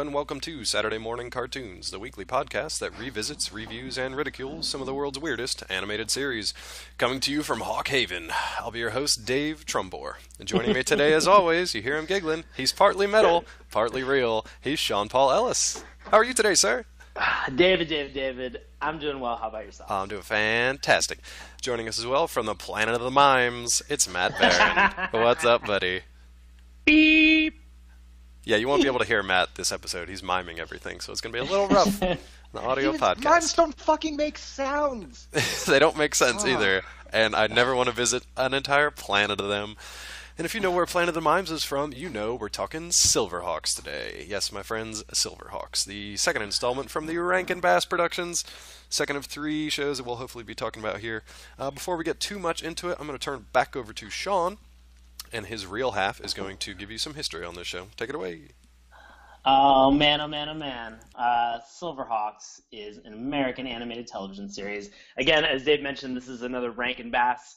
and welcome to Saturday Morning Cartoons, the weekly podcast that revisits, reviews, and ridicules some of the world's weirdest animated series. Coming to you from Hawk Haven, I'll be your host, Dave Trumbore. And joining me today, as always, you hear him giggling, he's partly metal, partly real, he's Sean Paul Ellis. How are you today, sir? David, I'm doing well. How about yourself? I'm doing fantastic. Joining us as well from the planet of the mimes, it's Matt Barron. What's up, buddy? Beep! Yeah, you won't be able to hear Matt this episode. He's miming everything, so it's going to be a little rough. The audio podcast. Mimes don't fucking make sounds. They don't make sense either, and I never want to visit an entire planet of them. And if you know where Planet of the Mimes is from, you know we're talking Silverhawks today. Yes, my friends, Silverhawks. The second installment from the Rankin Bass Productions. Second of 3 shows that we'll hopefully be talking about here. Before we get too much into it, I'm going to turn it back over to Sean, and his real half is going to give you some history on this show. Take it away. Oh man. Silverhawks is an American animated television series. Again, as Dave mentioned, this is another Rankin Bass.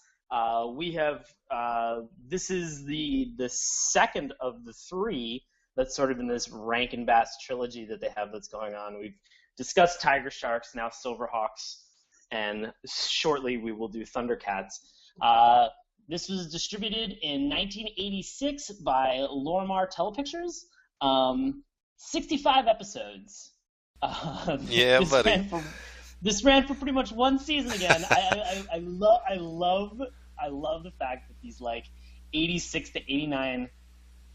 This is the second of the 3 that's sort of in this Rankin Bass trilogy that they have that's going on. We've discussed Tiger Sharks, now Silverhawks, and shortly we will do Thundercats. This was distributed in 1986 by Lorimar Telepictures. 65 episodes. Yeah, buddy. This ran for pretty much one season again. I love the fact that these like 86 to 89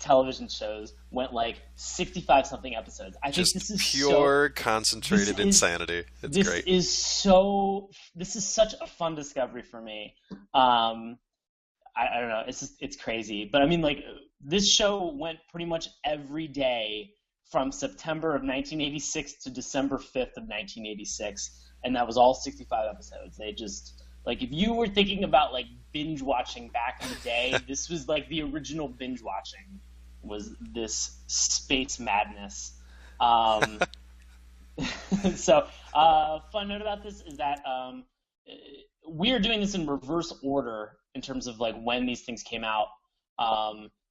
television shows went like 65 something episodes. I think this is pure concentrated insanity. It's great. This is such a fun discovery for me. I don't know. It's crazy. But I mean, like, this show went pretty much every day from September of 1986 to December 5th of 1986. And that was all 65 episodes. They just, like, if you were thinking about, like, binge watching back in the day, this was, like, the original binge watching was this space madness. So, fun note about this is that we are doing this in reverse order in terms of like when these things came out.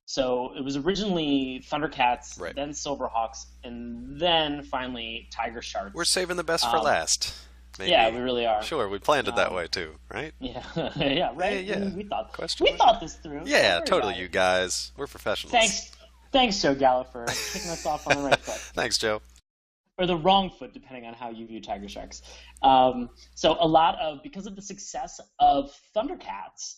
So it was originally Thundercats, right, then Silverhawks, and then finally Tiger Sharks. We're saving the best for last. Maybe. Yeah, we really are. Sure, we planned it that way too, right? Yeah, yeah, right. Yeah. We thought this through. Yeah, totally, you guys. We're professionals. Thanks, Joe Gallo, for kicking us off on the right foot. Thanks, Joe. Or the wrong foot, depending on how you view Tiger Sharks. So because of the success of Thundercats,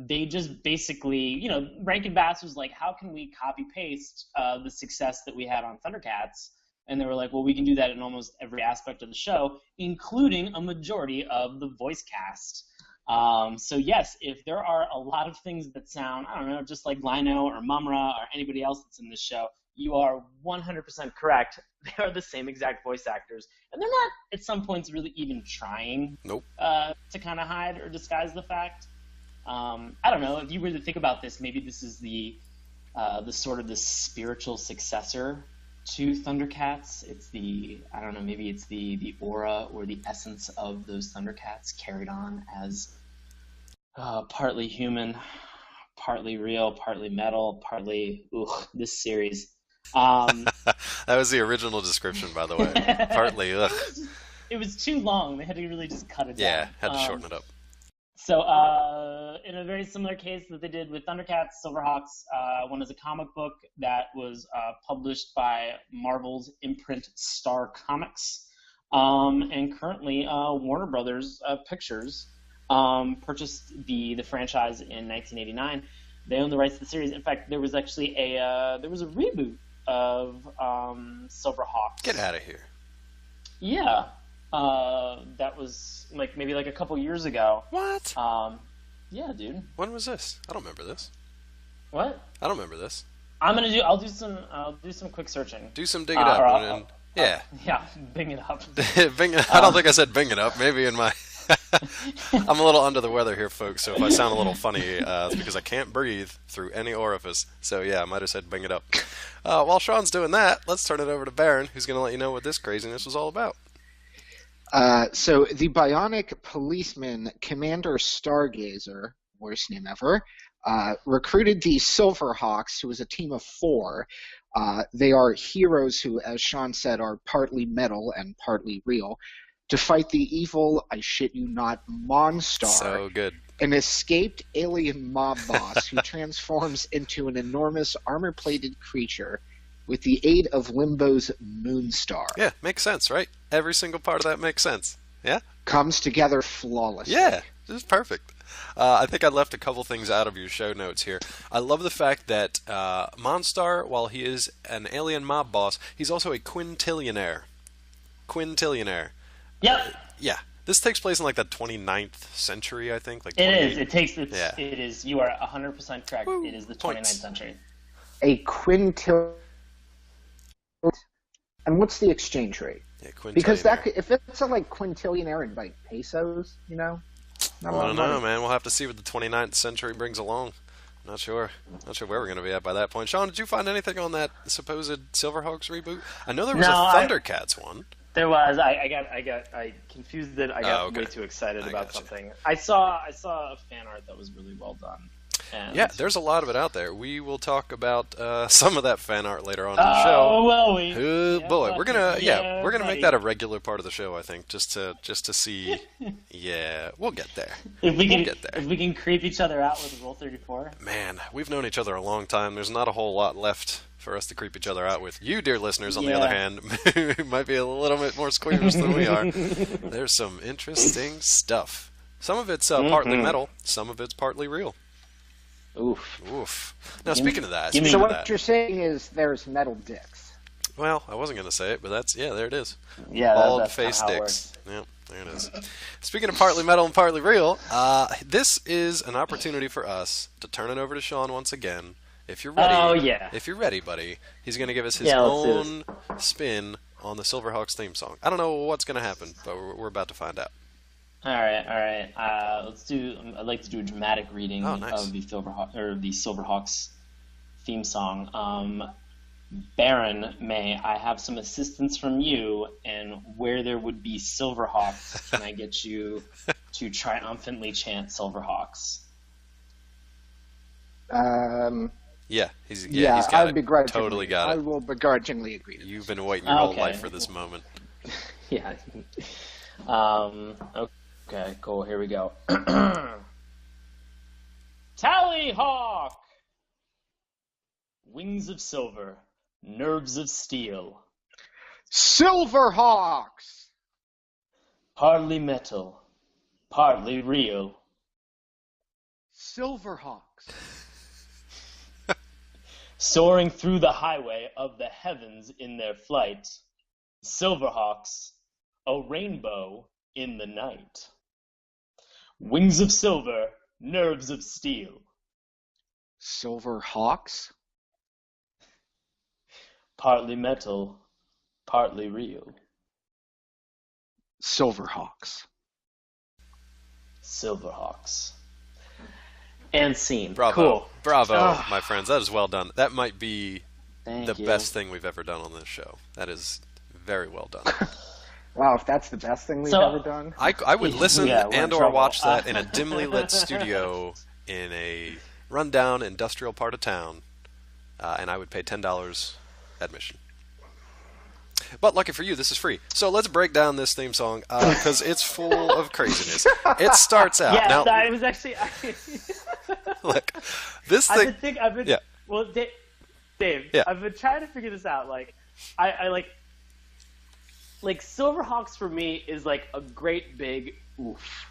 they just basically, Rankin Bass was like, how can we copy paste the success that we had on Thundercats? And they were like, well, we can do that in almost every aspect of the show, including a majority of the voice cast. So yes, if there are a lot of things that sound, I don't know, just like Lino or Mumra or anybody else that's in this show, you are 100% correct. They are the same exact voice actors. And they're not, at some points, really even trying to kind of hide or disguise the fact. I don't know. If you were to think about this, maybe this is the sort of the spiritual successor to Thundercats. It's maybe it's the aura or the essence of those Thundercats carried on as partly human, partly real, partly metal, partly, this series. That was the original description, by the way. Partly, It was too long. They had to really just cut it down. Yeah, had to shorten it up. So, in a very similar case that they did with Thundercats, Silverhawks, one is a comic book that was published by Marvel's imprint Star Comics, and currently Warner Brothers Pictures purchased the franchise in 1989. They own the rights to the series. In fact, there was actually a reboot of Silverhawks. Get out of here. Yeah, that was maybe a couple years ago. What? Yeah, dude. When was this? I don't remember this. What? I don't remember this. I'll do some quick searching. Do some dig it up. Yeah, bing it up. I don't think I said bing it up. Maybe in my... I'm a little under the weather here, folks, so if I sound a little funny, it's because I can't breathe through any orifice. So yeah, I might have said bing it up. While Sean's doing that, let's turn it over to Baron, who's going to let you know what this craziness was all about. So the bionic policeman Commander Stargazer, worst name ever, recruited the Silverhawks, who was a team of 4, They are heroes who, as Sean said, are partly metal and partly real, to fight the evil, I shit you not, Monstar, So good. an escaped alien mob boss who transforms into an enormous armor-plated creature with the aid of Limbo's Moonstar. Yeah, makes sense, right? Every single part of that makes sense. Yeah? Comes together flawlessly. Yeah, this is perfect. I think I left a couple things out of your show notes here. I love the fact that Monstar, while he is an alien mob boss, he's also a quintillionaire. Quintillionaire. Yep. Yeah. This takes place in like the 29th century, I think. Like It 28. is. It takes. Yeah. It is. You are 100% correct. Woo, It is the 29th points. century. A quintillion. And what's the exchange rate? Yeah, Because that quintillionaire. could, if it's a like quintillionaire in like pesos, you know, not a I lot don't of know, money. man. We'll have to see what the 29th century brings along. Not sure. Not sure where we're going to be at by that point. Sean, did you find anything on that supposed Silverhawks reboot? I know there was No, a Thundercats one. There was. I confused it. I got okay. way too excited I about gotcha. something. I saw a fan art that was really well done. And Yeah, there's a lot of it out there. We will talk about some of that fan art later on in the Oh, show. will we? Oh Yeah, boy, we're gonna buddy. we're gonna make buddy. that a regular part of the show. I think just to see. Yeah, we'll get there. If we can, get there. if we can creep each other out with Roll 34. Man, we've known each other a long time. There's not a whole lot left for us to creep each other out with. You, dear listeners, on the other hand, might be a little bit more squeamish than we are. There's some interesting stuff. Some of it's partly metal. Some of it's partly real. Oof. Oof. Now, speaking of that, give me- So speaking of what that, you're saying is there's metal dicks. well, I wasn't going to say it, but there it is. Yeah, Bald that's face kinda how it dicks. Yep, there it is. Speaking of partly metal and partly real, this is an opportunity for us to turn it over to Sean once again. If you're ready, Oh, yeah. If you're ready, buddy, he's going to give us his Yeah, let's do own spin on the Silverhawks theme song. I don't know what's going to happen, but we're about to find out. All right. Let's do. I'd like to do a dramatic reading Oh, nice. of the Silverhawks theme song. Baron, may I have some assistance from you? And where there would be Silverhawks, can I get you to triumphantly chant Silverhawks? Yeah, he's Yeah, got I it. would begrudgingly. Totally got I it. will begrudgingly agree. To You've been waiting your whole Okay. life for this moment. Yeah. Okay, cool. Here we go. Tallyhawk! Wings of silver, nerves of steel, Silverhawks! partly metal, partly real. Silverhawks. Soaring through the highway of the heavens in their flight, Silverhawks, a rainbow in the night. Wings of silver, nerves of steel, Silverhawks? partly metal, partly real. Silverhawks. Silverhawks. And scene. Bravo. Cool. Bravo, Ah. my friends. That is well done. That might be Thank the you. best thing we've ever done on this show. That is very well done. Wow, if that's the best thing we've So- ever done. I would listen Yeah, we're in and or trouble. watch that in a dimly lit studio in a rundown industrial part of town, and I would pay $10 admission. But lucky for you, this is free. So let's break down this theme song because it's full of craziness. It starts out Yeah, now. I was actually. Look, this I've thing. been thinking. I've been. Yeah. Well, Dave. Yeah. I've been trying to figure this out. Like, I like Silverhawks for me is like a great big oof.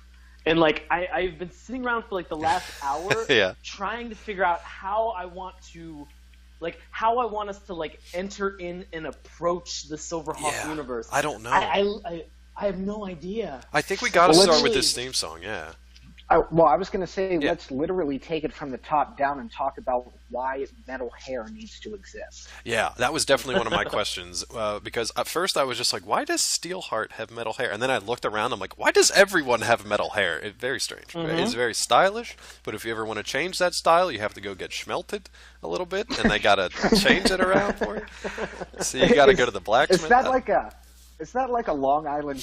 And like I've been sitting around for like the last hour Yeah. trying to figure out how I want us to like enter in and approach the Silverhawk Yeah, universe. I don't know. I have no idea. I think we got to Well, start let's- with this theme song. Yeah. Well, I was going to say, Yeah. let's literally take it from the top down and talk about why metal hair needs to exist. Yeah, that was definitely one of my questions because at first I was just like, why does Steelheart have metal hair? And then I looked around, I'm like, why does everyone have metal hair? It's very strange. It's very stylish, but if you ever want to change that style, you have to go get schmelted a little bit, and they got to change it around for you. So you got to go to the blacksmith. Is that like a Long Island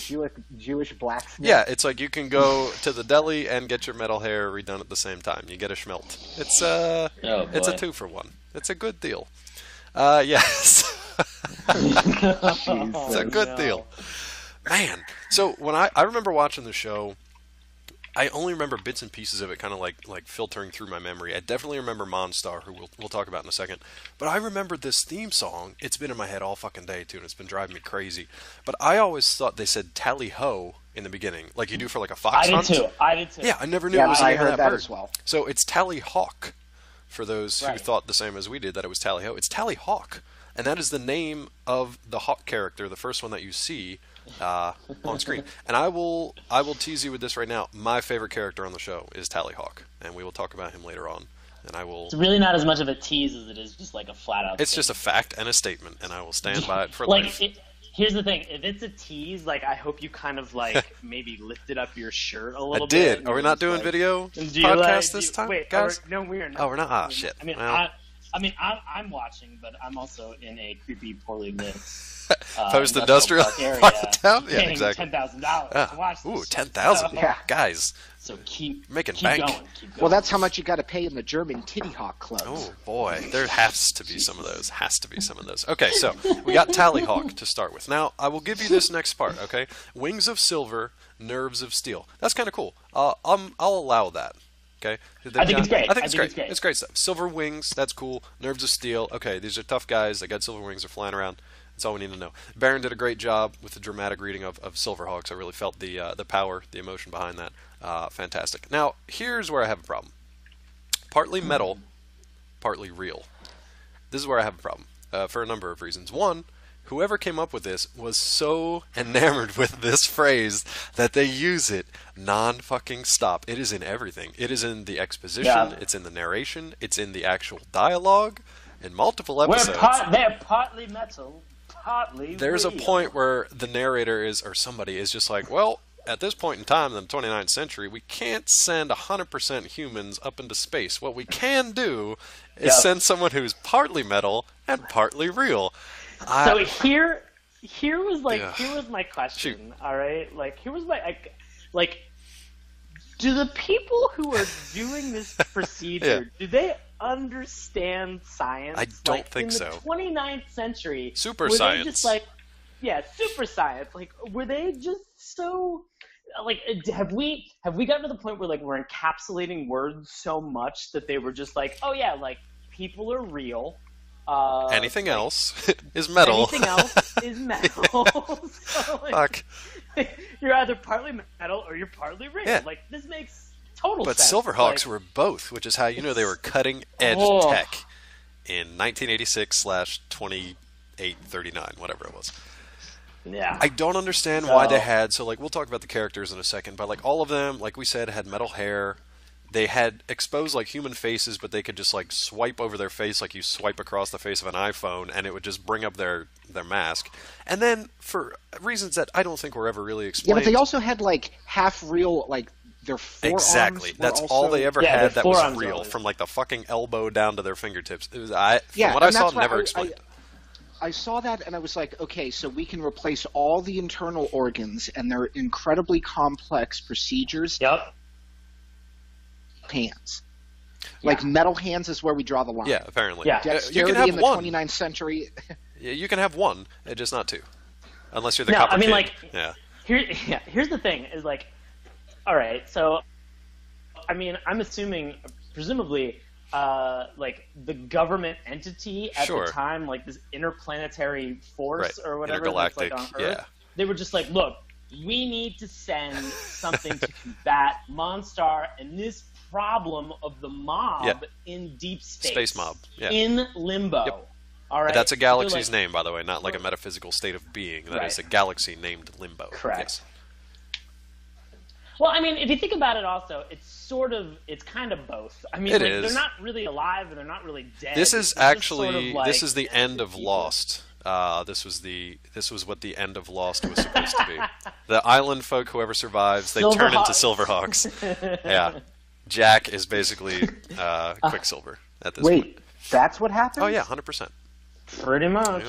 Jewish blacksmith? Yeah, it's like you can go to the deli and get your metal hair redone at the same time. You get a schmelt. It's a boy. 2-for-1. It's a good deal. Yes. It's a good deal. Man, so when I remember watching the show, I only remember bits and pieces of it, kind of like filtering through my memory. I definitely remember Monstar, who we'll talk about in a second. But I remember this theme song. It's been in my head all fucking day too, and it's been driving me crazy. But I always thought they said tally ho in the beginning, like you do for like a fox hunt. I did too. Yeah, I never knew it was the I name of heard that bird. as well. So it's tally hawk. For those who Right. thought the same as we did, that it was tally ho, it's tally hawk, and that is the name of the hawk character, the first one that you see on screen. And I will tease you with this right now. My favorite character on the show is Tallyhawk, and we will talk about him later on. And I will. It's really not as much of a tease as it is just like a flat out. It's just a fact and a statement, and I will stand by it for like life. here's the thing: if it's a tease, like I hope you kind of like maybe lifted up your shirt a little I bit. did. Are we not doing video Do you podcast this time, wait, guys? no, we are not. Oh, we're not. Ah, shit. I mean, Well. I'm watching, but I'm also in a creepy, poorly lit Post-industrial park area, part town? Yeah, paying exactly. $10,000 to watch this. Ooh, shit. 10,000. Yeah. Guys, So keep Making keep bank. going. Keep going. Well, that's how much you got to pay in the German Titty Hawk clubs. oh boy, there has to be some of those. Has to be some of those. Okay, so we got Tallyhawk to start with. Now, I will give you this next part, okay? Wings of silver, nerves of steel. That's kind of cool. I'll allow that. Okay? I think it's great. I think it's I think great. it's great. It's great stuff. Silver wings, that's cool. Nerves of steel. Okay, these are tough guys. They got silver wings. They're flying around. That's all we need to know. Baron did a great job with the dramatic reading of Silverhawks. I really felt the power, the emotion behind that. Fantastic. Now, here's where I have a problem. Partly metal, partly real. This is where I have a problem for a number of reasons. One, whoever came up with this was so enamored with this phrase that they use it non-fucking stop. It is in everything. It is in the exposition. Yeah. It's in the narration. It's in the actual dialogue. In multiple episodes. They're partly metal, partly There's a real. point where the narrator is, or somebody is just like, well, at this point in time in the 29th century, we can't send 100% humans up into space. What we can do is Yep. send someone who's partly metal and partly real. So here was Yeah. here was my question. Shoot. All right, like here was my like, do the people who are doing this procedure do they understand science? I don't Like, think so. In the 29th century, Super were they science. just like, yeah, super science. Like, were they just so? Like, have we gotten to the point where like we're encapsulating words so much that they were just like, oh yeah, like people are real. Anything else is metal. Anything else is metal. So, like, Fuck. you're either partly metal or you're partly real. Yeah. Like this makes total But sense. Silverhawks Like, were both, which is how you know they were cutting edge Oh. tech in 1986/2839, whatever it was. yeah. I don't understand why they So- had, so like we'll talk about the characters in a second, but like all of them, like we said, had metal hair. They had exposed like human faces, but they could just like swipe over their face like you swipe across the face of an iPhone, and it would just bring up their mask. And then for reasons that I don't think were ever really Yeah, explained. but they also had like half real, like their forearms. Exactly. were That's also... all they ever Yeah, had their that was forearms real, are- from like the fucking elbow down to their fingertips. It was from Yeah, what I and saw, that's why never I- explained. I saw that and I was like, okay, so we can replace all the internal organs and their incredibly complex procedures. Yep. Hands. Like metal hands is where we draw the line. Yeah, apparently. Yeah. You Dexterity can have in the one. 29th century. Yeah, you can have one, just not two, unless you're the No, Copper I mean, King. like- yeah. Here's the thing: is like, all right, so, I mean, I'm assuming, presumably, like the government entity at Sure. the time, like this interplanetary force Right. or whatever, that's like Intergalactic, on Earth. yeah. They were just like, look, we need to send something to combat Monstar and this problem of the mob Yeah. in deep space. Space mob, yeah. In limbo. Yep. All right. That's a So galaxy's they're like, name, by the way, not like a metaphysical state of being. That is Right. a galaxy named Limbo. Correct. Yes. Well, I mean, if you think about it, also, it's kind of both. I mean, It like, is. they're not really alive and they're not really dead. This is It's just actually sort of like this is the end of people. Lost. This was what the end of Lost was supposed to be. The island folk, whoever survives, they turn into Silverhawks. Silverhawks. Yeah, Jack is basically Quicksilver at this point. Wait, that's what happened? Oh yeah, 100%. Pretty much.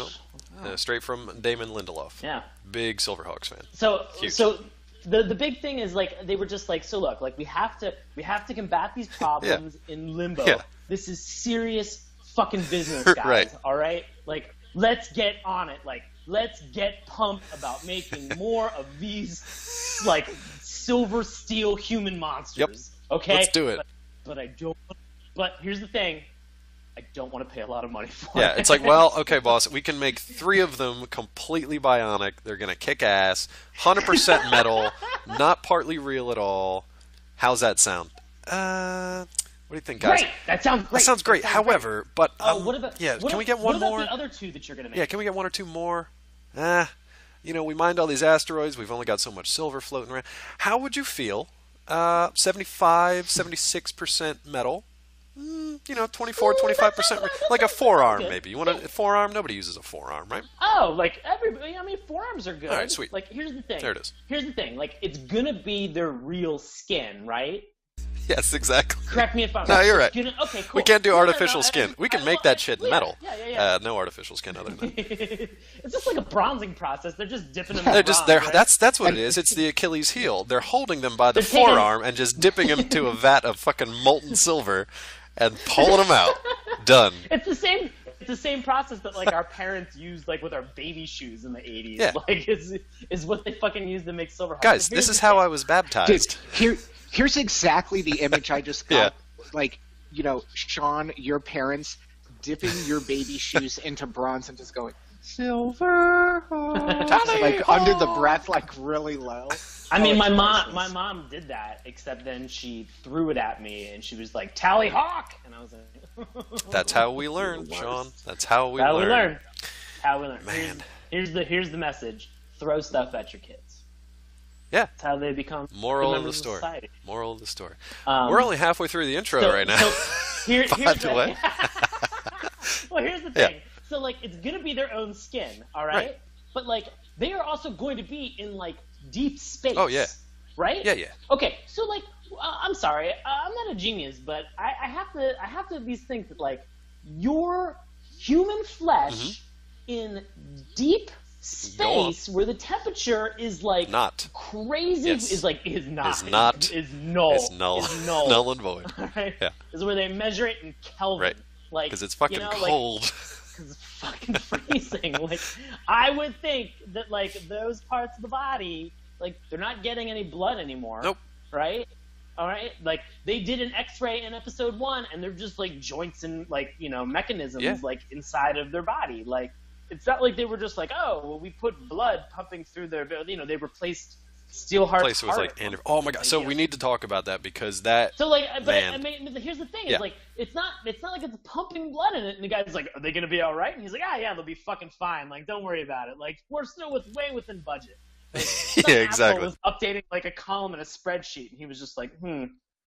Straight from Damon Lindelof. Yeah. Big Silverhawks fan. So Huge. so the big thing is like they were just like, so look, like we have to combat these problems in limbo. Yeah. This is serious fucking business, guys. Right. All right, like let's get on it. Like let's get pumped about making more of these like silver steel human monsters. Yep. Okay, let's do it. But I don't. But here's the thing. I don't want to pay a lot of money for it. Yeah, it's like, well, okay, boss, we can make 3 of them completely bionic. They're going to kick ass, 100% metal, not partly real at all. How's that sound? What do you think, guys? Great! That sounds great. That sounds great. However, great. but what about, can we get one more? What about the other 2 that you're going to make? Yeah, can we get 1 or 2 more? We mined all these asteroids. We've only got so much silver floating around. How would you feel? 75, 76% metal. 24, 25%, like a forearm, maybe. You want a forearm? Nobody uses a forearm, right? Oh, like everybody. I mean, forearms are good. All right, sweet. Like, here's the thing. There it is. Here's the thing. Like, it's gonna be their real skin, right? Yes, exactly. Correct me if I'm wrong. No, you're right. Okay, cool. We can't do artificial No, skin. We can make that shit metal. Yeah. No artificial skin other than that. It's just like a bronzing process. They're just dipping them in They're bronze, just right? That's what it is. It's the Achilles heel. They're holding them by the They're taking- forearm and just dipping them to a vat of fucking molten silver and pulling them out. Done. It's the same process that like our parents used like with our baby shoes in the 80s. Yeah. Like is what they fucking used to make silver. Guys, this is how I was baptized. Dude, here's exactly the image I just got. Like, Sean, your parents dipping your baby shoes into bronze and just going, silver, like under the breath, like really low. I mean, my mom did that, except then she threw it at me and she was like, "Tally Hawk," and I was like, That's how we learn, Sean. That's how we How we learn. learn. How we learn. Man. Here's the message: throw stuff at your kids. Yeah. That's how they become Moral good of the members story. society. Moral of the story. Um, We're only halfway through the intro right now. Here's By the way. Well, here's the thing. Yeah. So, like, it's gonna be their own skin, all right? Right. But like, they are also going to be in like deep space. Oh, yeah. Right? Yeah. Okay, so like, I'm sorry, I'm not a genius, but I have to at least think that like your human flesh in deep space where the temperature is like Not. crazy Yes. is null. Is not. Is null. It's null. Is null. Null and void. Right? Yeah. Is where they measure it in Kelvin. Right. Like, Because it's fucking like, cold. because it's fucking freezing. Like, I would think that like those parts of the body, like they're not getting any blood anymore. Nope. Right? All right. Like they did an X-ray in episode 1, and they're just like joints and like mechanisms like inside of their body. Like it's not like they were just like, oh, well, we put blood pumping through their. They replaced Steelheart's Place was heart. like, oh my god! So we need to talk about that because that. So like, but man. I mean, here's the thing: Yeah. is like, it's not like it's pumping blood in it. And the guy's like, "Are they gonna be all right?" And he's like, "Ah, yeah, they'll be fucking fine. Like, don't worry about it. Like, we're still way within budget." Like, some Yeah, asshole exactly. was updating like a column in a spreadsheet, and he was just like,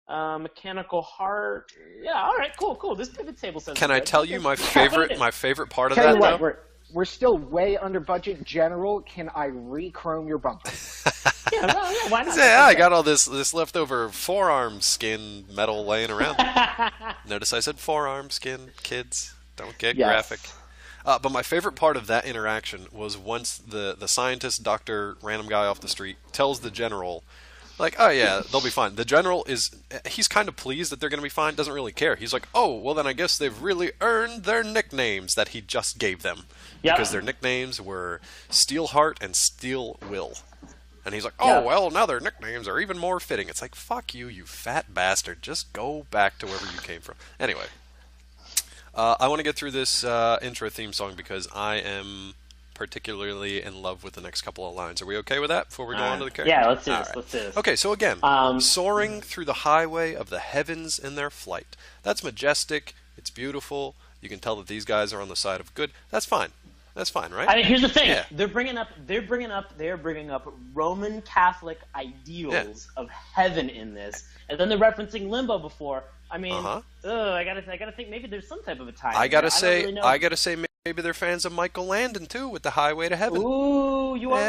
mechanical heart. Yeah, all right, cool. This pivot table says. Can I good. tell you my favorite part of Tell that you what, though? we're still way under budget. General, can I re-chrome your bumper? Yeah, well, yeah, why not? Yeah, I got all this leftover forearm skin metal laying around. Notice I said forearm skin, kids. Don't get Yes. graphic. But my favorite part of that interaction was once the scientist, doctor, random guy off the street, tells the general, like, oh yeah, they'll be fine. The general he's kind of pleased that they're going to be fine, doesn't really care. He's like, oh, well then I guess they've really earned their nicknames that he just gave them. Yep. Because their nicknames were Steelheart and Steel Will. And he's like, oh, well, now their nicknames are even more fitting. It's like, fuck you, you fat bastard. Just go back to wherever you came from. Anyway, I want to get through this intro theme song because I am particularly in love with the next couple of lines. Are we okay with that before we go on to the character? Yeah, let's do All this. right. Let's do this. Okay, so again, soaring through the highway of the heavens in their flight. That's majestic. It's beautiful. You can tell that these guys are on the side of good. That's fine. That's fine, right? I mean, here's the thing: Yeah. they're bringing up Roman Catholic ideals of heaven in this, and then they're referencing limbo before. I mean, I gotta think maybe there's some type of a tie. I gotta don't say, maybe they're fans of Michael Landon too, with the Highway to Heaven. Ooh, you are right.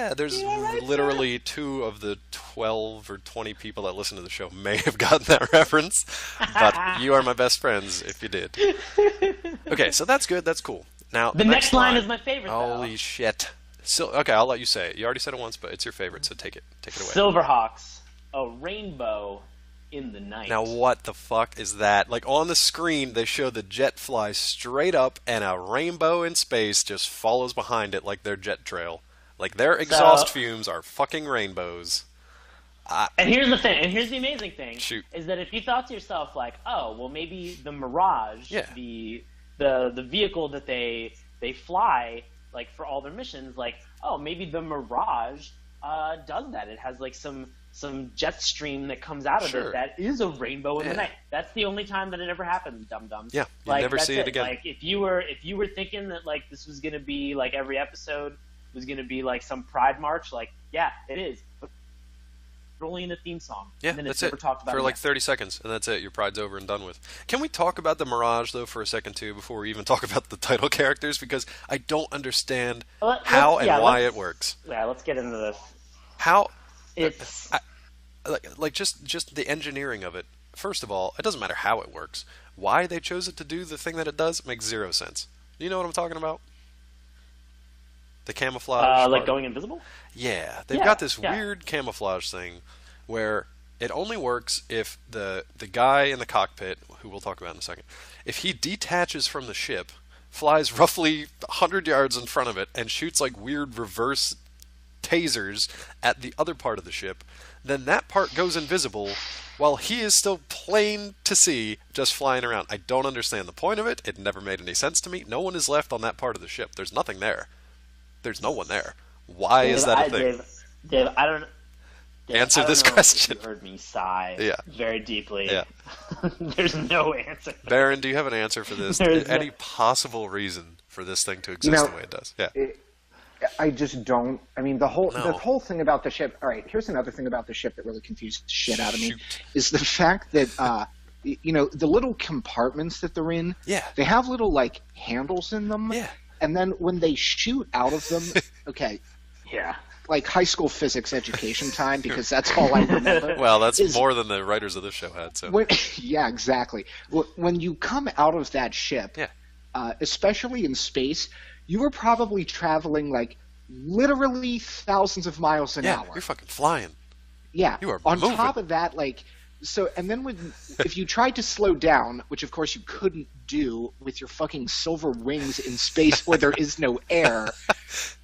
Yeah, there's You are right, literally 2 of the 12 or 20 people that listen to the show may have gotten that reference, but you are my best friends if you did. Okay, so that's good. That's cool. Now The next line is my favorite. Holy shit! Okay, I'll let you say it. You already said it once, but it's your favorite, so take it away. Silverhawks, a rainbow in the night. Now what the fuck is that? Like on the screen, they show the jet fly straight up, and a rainbow in space just follows behind it like their jet trail. Like their exhaust fumes are fucking rainbows. And here's the thing, and here's the amazing thing, Shoot. is that if you thought to yourself, like, oh, well, maybe the Mirage, the vehicle that they fly, like, for all their missions, like, oh, maybe the Mirage does that. It has, like, some jet stream that comes out of it that is a rainbow in the night. That's the only time that it ever happens, dum-dums. Yeah, you never see it again. Like, if you were thinking that, like, this was going to be, like, every episode was going to be, like, some Pride March, like, yeah, it is. But only in the theme song. Yeah, and then that's it's never it. talked about for again. like 30 seconds, and that's it. Your pride's over and done with. Can we talk about the Mirage, though, for a second, too, before we even talk about the title characters? Because I don't understand how and why it works. Yeah, let's get into this. How... It's... like just the engineering of it. First of all, it doesn't matter how it works. Why they chose it to do the thing that it does makes zero sense. You know what I'm talking about? The camouflage. Like going invisible? Yeah, they've got this weird camouflage thing where it only works if the guy in the cockpit, who we'll talk about in a second, if he detaches from the ship, flies roughly 100 yards in front of it, and shoots like weird reverse tasers at the other part of the ship, then that part goes invisible while he is still plain to see just flying around. I don't understand the point of it. It never made any sense to me. No one is left on that part of the ship. There's nothing there. There's no one there. Why is that a thing? Dave, I don't... Dave, answer I don't this know question. If you heard me sigh very deeply. Yeah. There's no answer. Baron, do you have an answer for this? Any possible reason for this thing to exist the way it does? Yeah. I just don't. I mean, the whole thing about the ship. All right, here's another thing about the ship that really confused the shit out of me is the fact that the little compartments that they're in. Yeah. They have little like handles in them. Yeah. And then when they shoot out of them, okay. Yeah. Like high school physics education time, because that's all I remember. Well, that's more than the writers of this show had. So. Yeah, exactly. When you come out of that ship, especially in space, you were probably traveling like literally thousands of miles an hour. You're fucking flying. Yeah. You are on moving. top of that, like, so, and then if you tried to slow down, which of course you couldn't do with your fucking silver wings in space where there is no air,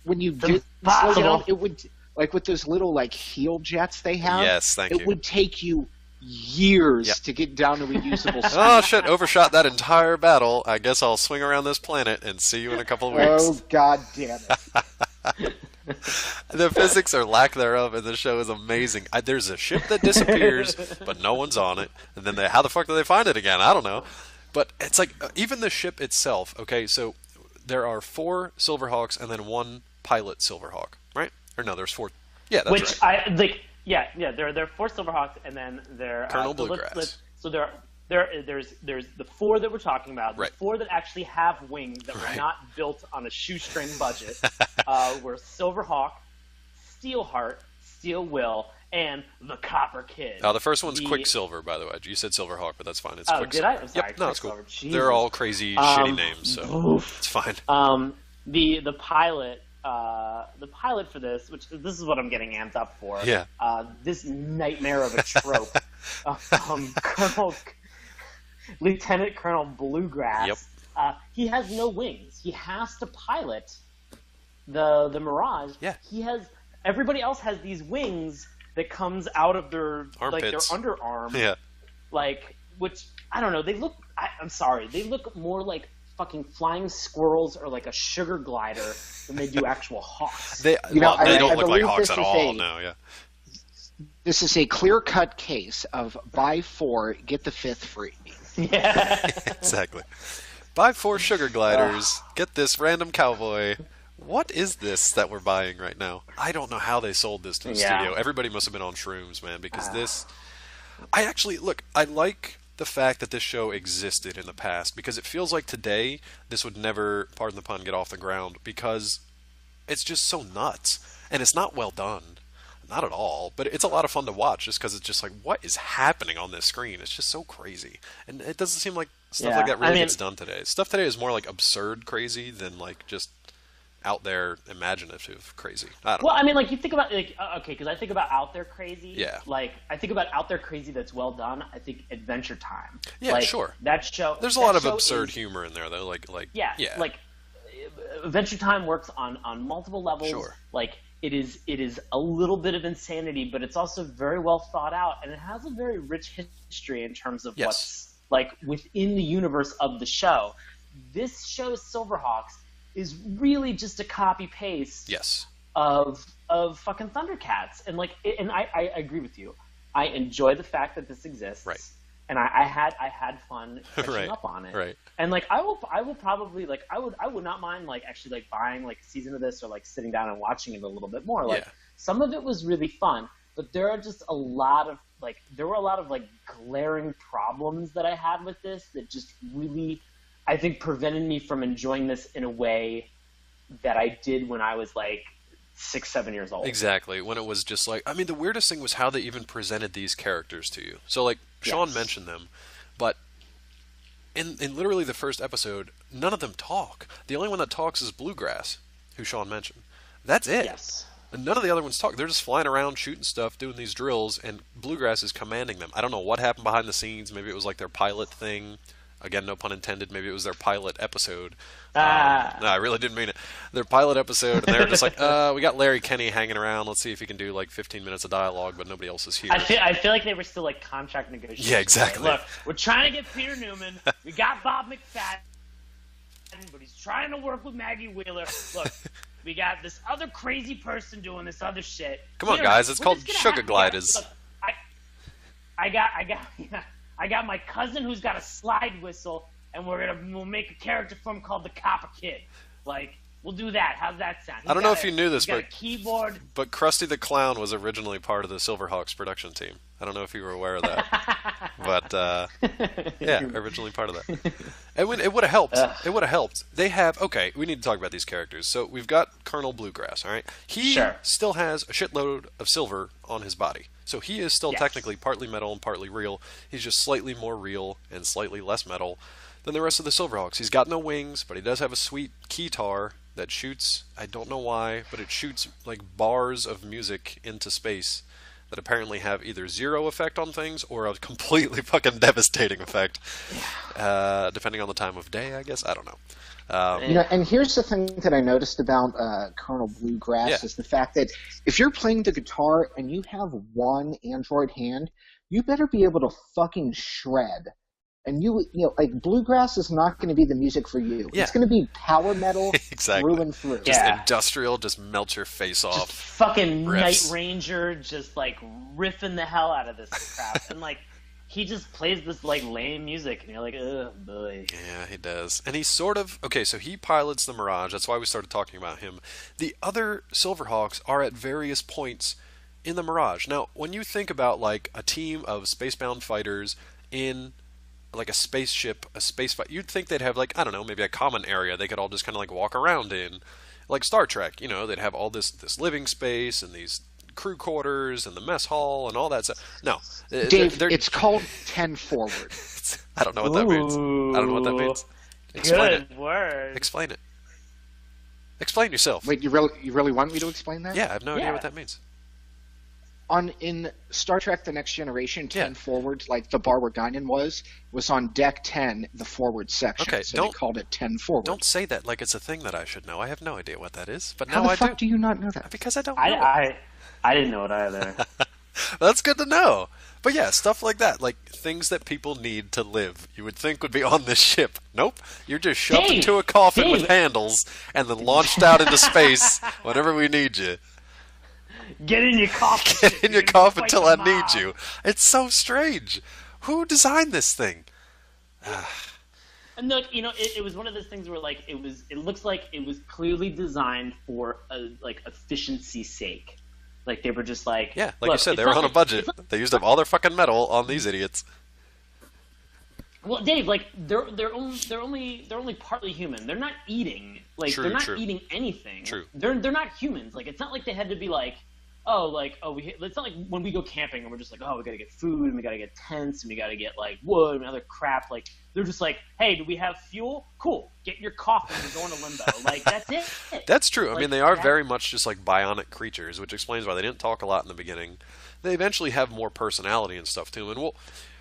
when you did slow down, it would, like with those little like heel jets they have, it would take you years to get down to a usable speed. Oh shit, overshot that entire battle. I guess I'll swing around this planet and see you in a couple of weeks. Oh god damn it. The physics or lack thereof in the show is amazing. There's a ship that disappears, but no one's on it. And then how the fuck do they find it again? I don't know. But it's like, even the ship itself, okay, so there are 4 Silverhawks and then 1 pilot Silverhawk, right? Or no, there's 4. Yeah, that's right. There are 4 Silverhawks, and then there Colonel Bluegrass. So there's the 4 that we're talking about. The 4 that actually have wings that were not built on a shoestring budget were Silverhawk, Steelheart, Steel Will, and the Copper Kid. The first one's Quicksilver, by the way. You said Silverhawk, but that's fine. It's Quicksilver. Did I? I'm sorry. Yep, no, it's cool. Jesus. They're all crazy, shitty names, so it's fine. The pilot for this, which this is what I'm getting amped up for. Yeah. This nightmare of a trope. Lieutenant Colonel Bluegrass. Yep. He has no wings. He has to pilot the Mirage. Yeah. Everybody else has these wings that comes out of their armpits. like their underarm. Yeah. Like, which I don't know. They look. I'm sorry. They look more like fucking flying squirrels or like a sugar glider than they do actual hawks. They don't look like hawks at all. No. Yeah. This is a clear-cut case of buy 4, get the 5th free. Yeah. Exactly. Buy 4 sugar gliders, get this random cowboy. What is this that we're buying right now? I don't know how they sold this to the studio. Everybody must have been on shrooms, man, because this... I like the fact that this show existed in the past, because it feels like today this would never, pardon the pun, get off the ground, because it's just so nuts. And it's not well done. Not at all, but it's a lot of fun to watch just because it's just like, what is happening on this screen? It's just so crazy. And it doesn't seem like stuff like that really gets done today. Stuff today is more like absurd crazy than like just out there, imaginative, crazy. I don't Well, know. I mean, like you think about okay, because I think about out there crazy. Yeah. Like I think about out there crazy that's well done. I think Adventure Time. Yeah, like, sure. That show. There's a that lot of show absurd is- humor in there, though. Like Yeah. yeah. Like Adventure Time works on multiple levels. Sure. Like it is a little bit of insanity, but it's also very well thought out, and it has a very rich history in terms of Yes. what's like within the universe of the show. This show, Silverhawks, is really just a copy paste Yes. of fucking Thundercats, and like, and I agree with you. I enjoy the fact that this exists, Right. And I had fun catching Right. up on it, Right. And like, I will probably like I would not mind like actually like buying like a season of this or like sitting down and watching it a little bit more. Like Yeah. some of it was really fun, but there were a lot of like glaring problems that I had with this that just really, I think, prevented me from enjoying this in a way that I did when I was like 6, 7 years old. Exactly. When it was just like, I mean, the weirdest thing was how they even presented these characters to you. So, like, Sean Yes. mentioned them, but in literally the first episode, none of them talk. The only one that talks is Bluegrass, who Sean mentioned. That's it. Yes. And none of the other ones talk. They're just flying around, shooting stuff, doing these drills, and Bluegrass is commanding them. I don't know what happened behind the scenes. Maybe it was like their pilot thing. Again, no pun intended. Maybe it was their pilot episode. No, I really didn't mean it. Their pilot episode, and they were just like, we got Larry Kenny hanging around. Let's see if he can do like 15 minutes of dialogue, but nobody else is here. I feel like they were still like contract negotiations. Yeah, exactly. Like, look, we're trying to get Peter Newman. We got Bob McFadden, but he's trying to work with Maggie Wheeler. Look, we got this other crazy person doing this other shit. Come on, Here, guys, it's we're called just gonna Sugar have- Gliders. Look, I got my cousin who's got a slide whistle, and we'll make a character for him called the Copper Kid. Like, we'll do that. How's that sound? I don't know if you knew this, he's got but- a keyboard. But Krusty the Clown was originally part of the Silverhawks production team. I don't know if you were aware of that. But, yeah, originally part of that. It would have helped. It would have helped. They have, okay, we need to talk about these characters. So we've got Colonel Bluegrass, all right? He Sure. still has a shitload of silver on his body. So he is still Yes. technically partly metal and partly real. He's just slightly more real and slightly less metal than the rest of the Silverhawks. He's got no wings, but he does have a sweet keytar that shoots, I don't know why, but it shoots like bars of music into space that apparently have either zero effect on things or a completely fucking devastating effect, depending on the time of day, I guess. I don't know. And here's the thing that I noticed about Colonel Bluegrass Yeah. is the fact that if you're playing the guitar and you have one Android hand, you better be able to fucking shred. And you know, like Bluegrass is not going to be the music for you. Yeah. It's going to be power metal Exactly. through and through. Just Yeah. industrial, just melt your face off. Fucking riffs. Night Ranger just like riffing the hell out of this crap, and like he just plays this like lame music, and you're like, oh boy. Yeah, he does. And he's sort of... Okay, so he pilots the Mirage. That's why we started talking about him. The other Silverhawks are at various points in the Mirage. Now, when you think about, like, a team of spacebound fighters in, like, a spaceship, a space fight, you'd think they'd have, like, I don't know, maybe a common area they could all just kind of, like, walk around in. Like Star Trek, you know, they'd have all this living space and these crew quarters and the mess hall and all that stuff. No. Dave, it's called 10 forward. I don't know what that means. I don't know what that means. Explain it. Good word. Explain it. Explain yourself. Wait, you really want me to explain that? Yeah, I have no idea Yeah. what that means. In Star Trek: The Next Generation, 10 Yeah. forward, like the bar where Guinan was on deck 10, the forward section. Okay, so don't- they called it 10 forward. Don't say that like it's a thing that I should know. I have no idea what that is, but How now the I fuck do you not know that? Because I don't know. I didn't know it either. That's good to know. But yeah, stuff like that, like things that people need to live, you would think would be on this ship. Nope. You're just shoved Dave, into a coffin with Dave. handles and then launched out into space whenever we need you. Get in your coffin. Get in your coffin till I need you. It's so strange. Who designed this thing? And look, you know, it was one of those things where like it looks like it was clearly designed for like efficiency's sake. Like they were just like, Yeah, like you look, said, it's they were not on a like- budget. it's not- They used up all their fucking metal on these idiots. Well, Dave, like they're only partly human. They're not eating. Like True, they're not true. eating anything. True. They're not humans. Like it's not like they had to be like oh, like, oh, it's not like when we go camping and we're just like, oh, we gotta get food and we gotta get tents and we gotta get like wood and other crap. Like, they're just like, hey, do we have fuel? Cool, get your coffin, we're going to limbo. Like, that's it. That's true. Like, I mean, they are very much just like bionic creatures, which explains why they didn't talk a lot in the beginning. They eventually have more personality and stuff too, and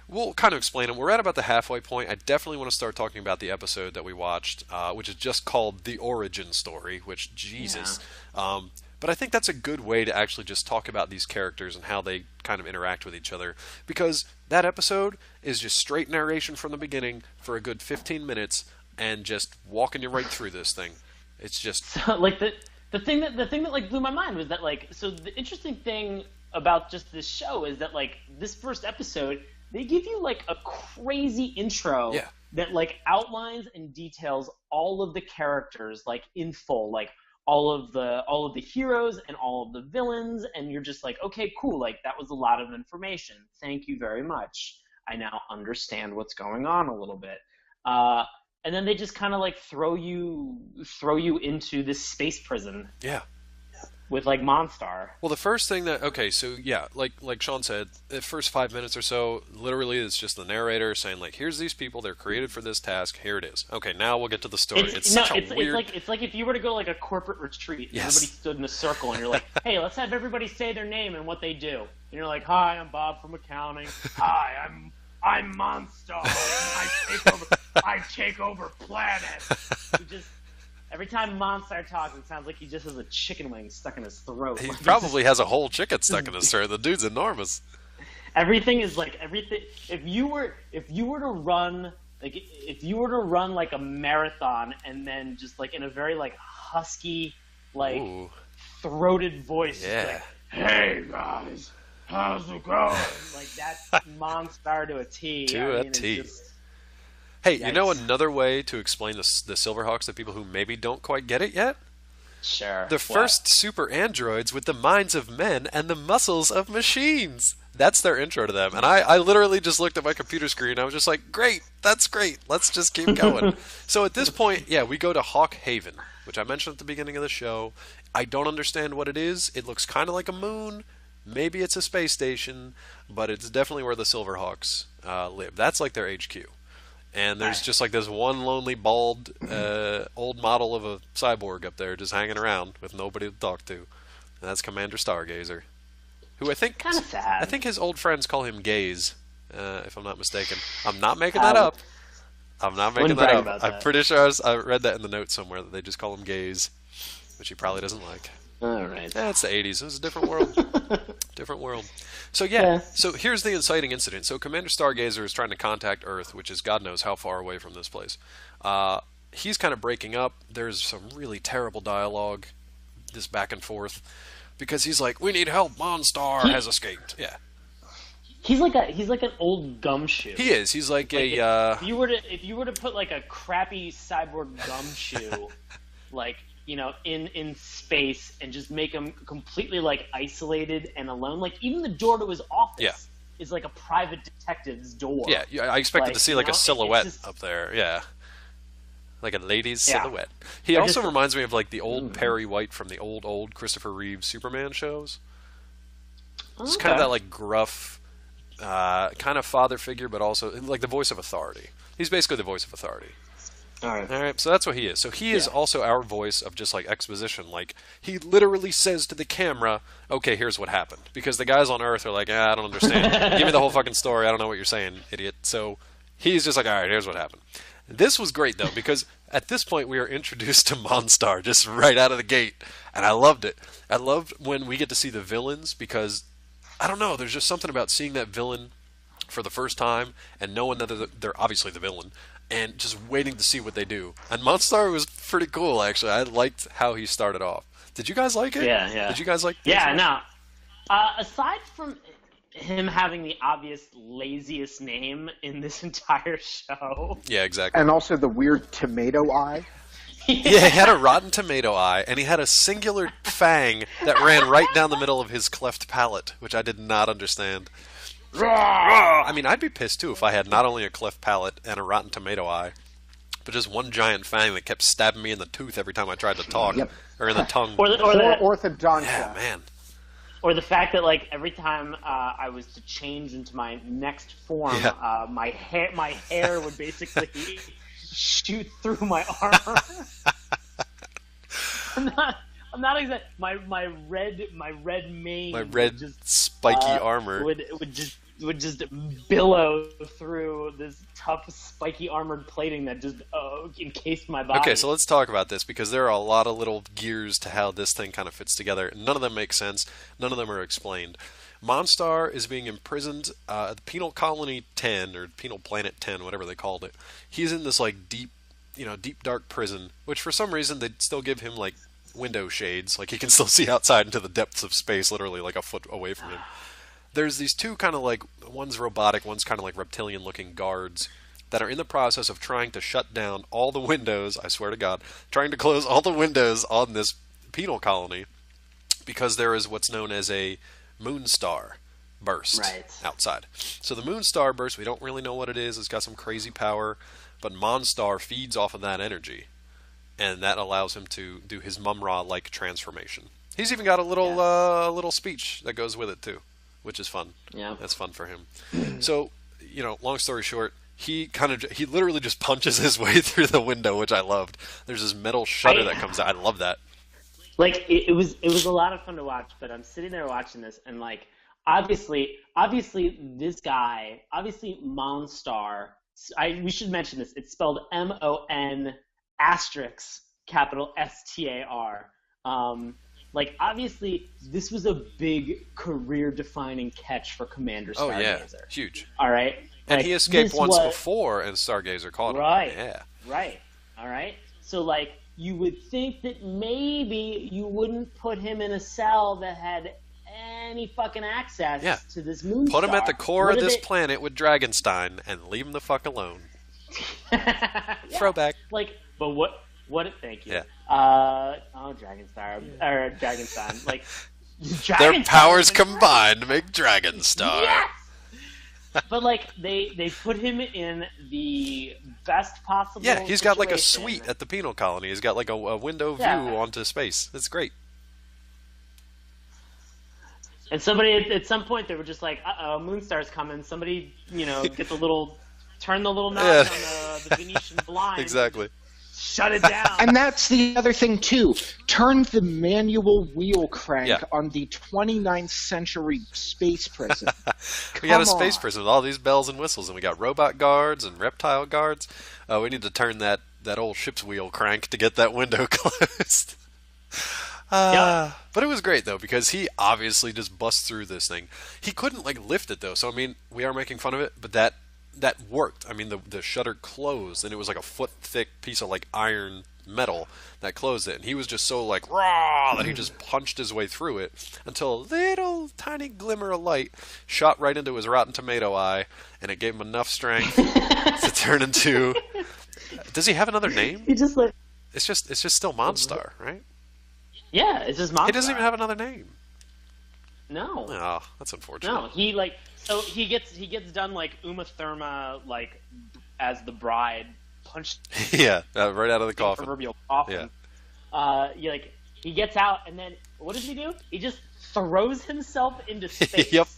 we'll kind of explain them. We're at about the halfway point. I definitely want to start talking about the episode that we watched, which is just called The Origin Story, which, Jesus. Yeah. But I think that's a good way to actually just talk about these characters and how they kind of interact with each other. Because that episode is just straight narration from the beginning for a good 15 minutes and just walking you right through this thing. It's just... So, like, the thing that like blew my mind was that, like, so the interesting thing about just this show is that, like, this first episode, they give you like a crazy intro that like outlines and details all of the characters like in full, like all of the heroes and all of the villains, and you're just like, okay, cool, like that was a lot of information. Thank you very much. I now understand what's going on a little bit. And then they just kind of like throw you into this space prison. Yeah. With like Monstar. Well, the first thing like Sean said, the first 5 minutes or so, literally it's just the narrator saying like, here's these people, they're created for this task, here it is. Okay, now we'll get to the story. It's like if you were to go like a corporate retreat, and everybody stood in a circle, and you're like, hey, let's have everybody say their name and what they do. And you're like, hi, I'm Bob from accounting. Hi, I'm Monstar. I take over planets. Every time Monstar talks, it sounds like he just has a chicken wing stuck in his throat. He probably has a whole chicken stuck in his throat. The dude's enormous. Everything is like everything. If you were to run like a marathon and then just like in a very like husky, like throated voice, like, hey guys, how's it going? Like that's Monstar to a T. To a T. Hey, you know another way to explain the Silverhawks to people who maybe don't quite get it yet? Sure. The first super androids with the minds of men and the muscles of machines. That's their intro to them. And I literally just looked at my computer screen. I was just like, great, that's great. Let's just keep going. So at this point, we go to Hawk Haven, which I mentioned at the beginning of the show. I don't understand what it is. It looks kind of like a moon. Maybe it's a space station, but it's definitely where the Silverhawks live. That's like their HQ. And there's just like this one lonely, bald, old model of a cyborg up there just hanging around with nobody to talk to. And that's Commander Stargazer, who I think kind of sad. I think his old friends call him Gaze, if I'm not mistaken. I'm not making that up. I'm not making that up. I'm pretty sure I read that in the notes somewhere that they just call him Gaze, which he probably doesn't like. All right. That's the 80s. It was a different world. Different world. So so here's the inciting incident. So Commander Stargazer is trying to contact Earth, which is God knows how far away from this place. He's kind of breaking up. There's some really terrible dialogue, this back and forth, because he's like, "We need help. Monstar has escaped." Yeah. He's like an old gumshoe. He is. He's like if you were to put like a crappy cyborg gumshoe, like, you know, in space and just make him completely like isolated and alone. Like even the door to his office is like a private detective's door. Yeah, I expected to see like a silhouette up there. Yeah, like a lady's silhouette. He also reminds me of like the old Perry White from the old Christopher Reeve Superman shows. It's kind of that like gruff, kind of father figure, but also like the voice of authority. He's basically the voice of authority. All right, so that's what he is. So he is also our voice of just like exposition. Like he literally says to the camera, "Okay, here's what happened." Because the guys on Earth are like, "I don't understand. Give me the whole fucking story. I don't know what you're saying, idiot." So he's just like, "All right, here's what happened." This was great though, because at this point we are introduced to Monstar just right out of the gate, and I loved it. I loved when we get to see the villains, because I don't know, there's just something about seeing that villain for the first time and knowing that they're obviously the villain, and just waiting to see what they do. And Monstar was pretty cool, actually. I liked how he started off. Did you guys like it? Yeah. Did you guys like it? Yeah, no. Aside from him having the obvious laziest name in this entire show. Yeah, exactly. And also the weird tomato eye. Yeah, he had a rotten tomato eye, and he had a singular fang that ran right down the middle of his cleft palate, which I did not understand. I mean, I'd be pissed too if I had not only a cleft palate and a rotten tomato eye, but just one giant fang that kept stabbing me in the tooth every time I tried to talk, or in the tongue. Or orthodontia. Yeah, man. Or the fact that like every time I was to change into my next form, my hair would basically shoot through my armor. I'm not exact. My red mane. My red spiky armor would just billow through this tough spiky armored plating that just encased my body. Okay, so let's talk about this because there are a lot of little gears to how this thing kind of fits together. None of them make sense. None of them are explained. Monstar is being imprisoned at the Penal Colony 10 or Penal Planet 10, whatever they called it. He's in this like deep dark prison, which for some reason they still give him like window shades, like he can still see outside into the depths of space, literally like a foot away from him. There's these two kind of like, one's robotic, one's kind of like reptilian-looking guards that are in the process of trying to shut down all the windows, I swear to God, trying to close all the windows on this penal colony because there is what's known as a moonstar burst outside. So the moonstar burst, we don't really know what it is. It's got some crazy power, but Monstar feeds off of that energy, and that allows him to do his Mum-Ra-like transformation. He's even got a little speech that goes with it too, which is fun. Yeah, that's fun for him. So, long story short, he literally just punches his way through the window, which I loved. There's this metal shutter that comes out. I love that. Like it was a lot of fun to watch, but I'm sitting there watching this, and like obviously this guy, Monstar. We should mention this. It's spelled MON asterisk capital STAR. Like, obviously, this was a big career-defining catch for Commander Stargazer. Oh, yeah. Huge. All right? And like, he escaped once before, and Stargazer caught him. Right. Yeah. Right. All right? So, like, you would think that maybe you wouldn't put him in a cell that had any fucking access to this moonstar. Put him at the core of this planet with Dragonstein, and leave him the fuck alone. Throwback. Like, but what? Thank you. Yeah. Dragonstar or Dragonstein. Like, their powers combined to make Dragonstar. Yes. But like they put him in the best possible. Yeah, he's got like a situation. suite at the penal colony. He's got like a window view onto space. It's great. And somebody at some point they were just like, Moonstar's coming. Somebody, turn the little knob on the Venetian blind. Exactly. Shut it down. And that's the other thing, too. Turn the manual wheel crank on the 29th century space prison. We got a space prison with all these bells and whistles, and we got robot guards and reptile guards. We need to turn that old ship's wheel crank to get that window closed. But it was great, though, because he obviously just busts through this thing. He couldn't, lift it, though. So, I mean, we are making fun of it, but that worked. I mean, the shutter closed, and it was like a foot-thick piece of, iron metal that closed it. And he was just so, raw that he just punched his way through it until a little tiny glimmer of light shot right into his rotten tomato eye, and it gave him enough strength to turn into... Does he have another name? He just, It's just still Monstar, right? Yeah, it's just Monstar. He doesn't even have another name. No. Oh, that's unfortunate. No, so he gets done Uma Thurma as the bride punched. Yeah, right out of the coffin. Proverbial coffin. Yeah. He gets out and then what does he do? He just throws himself into space. Yep.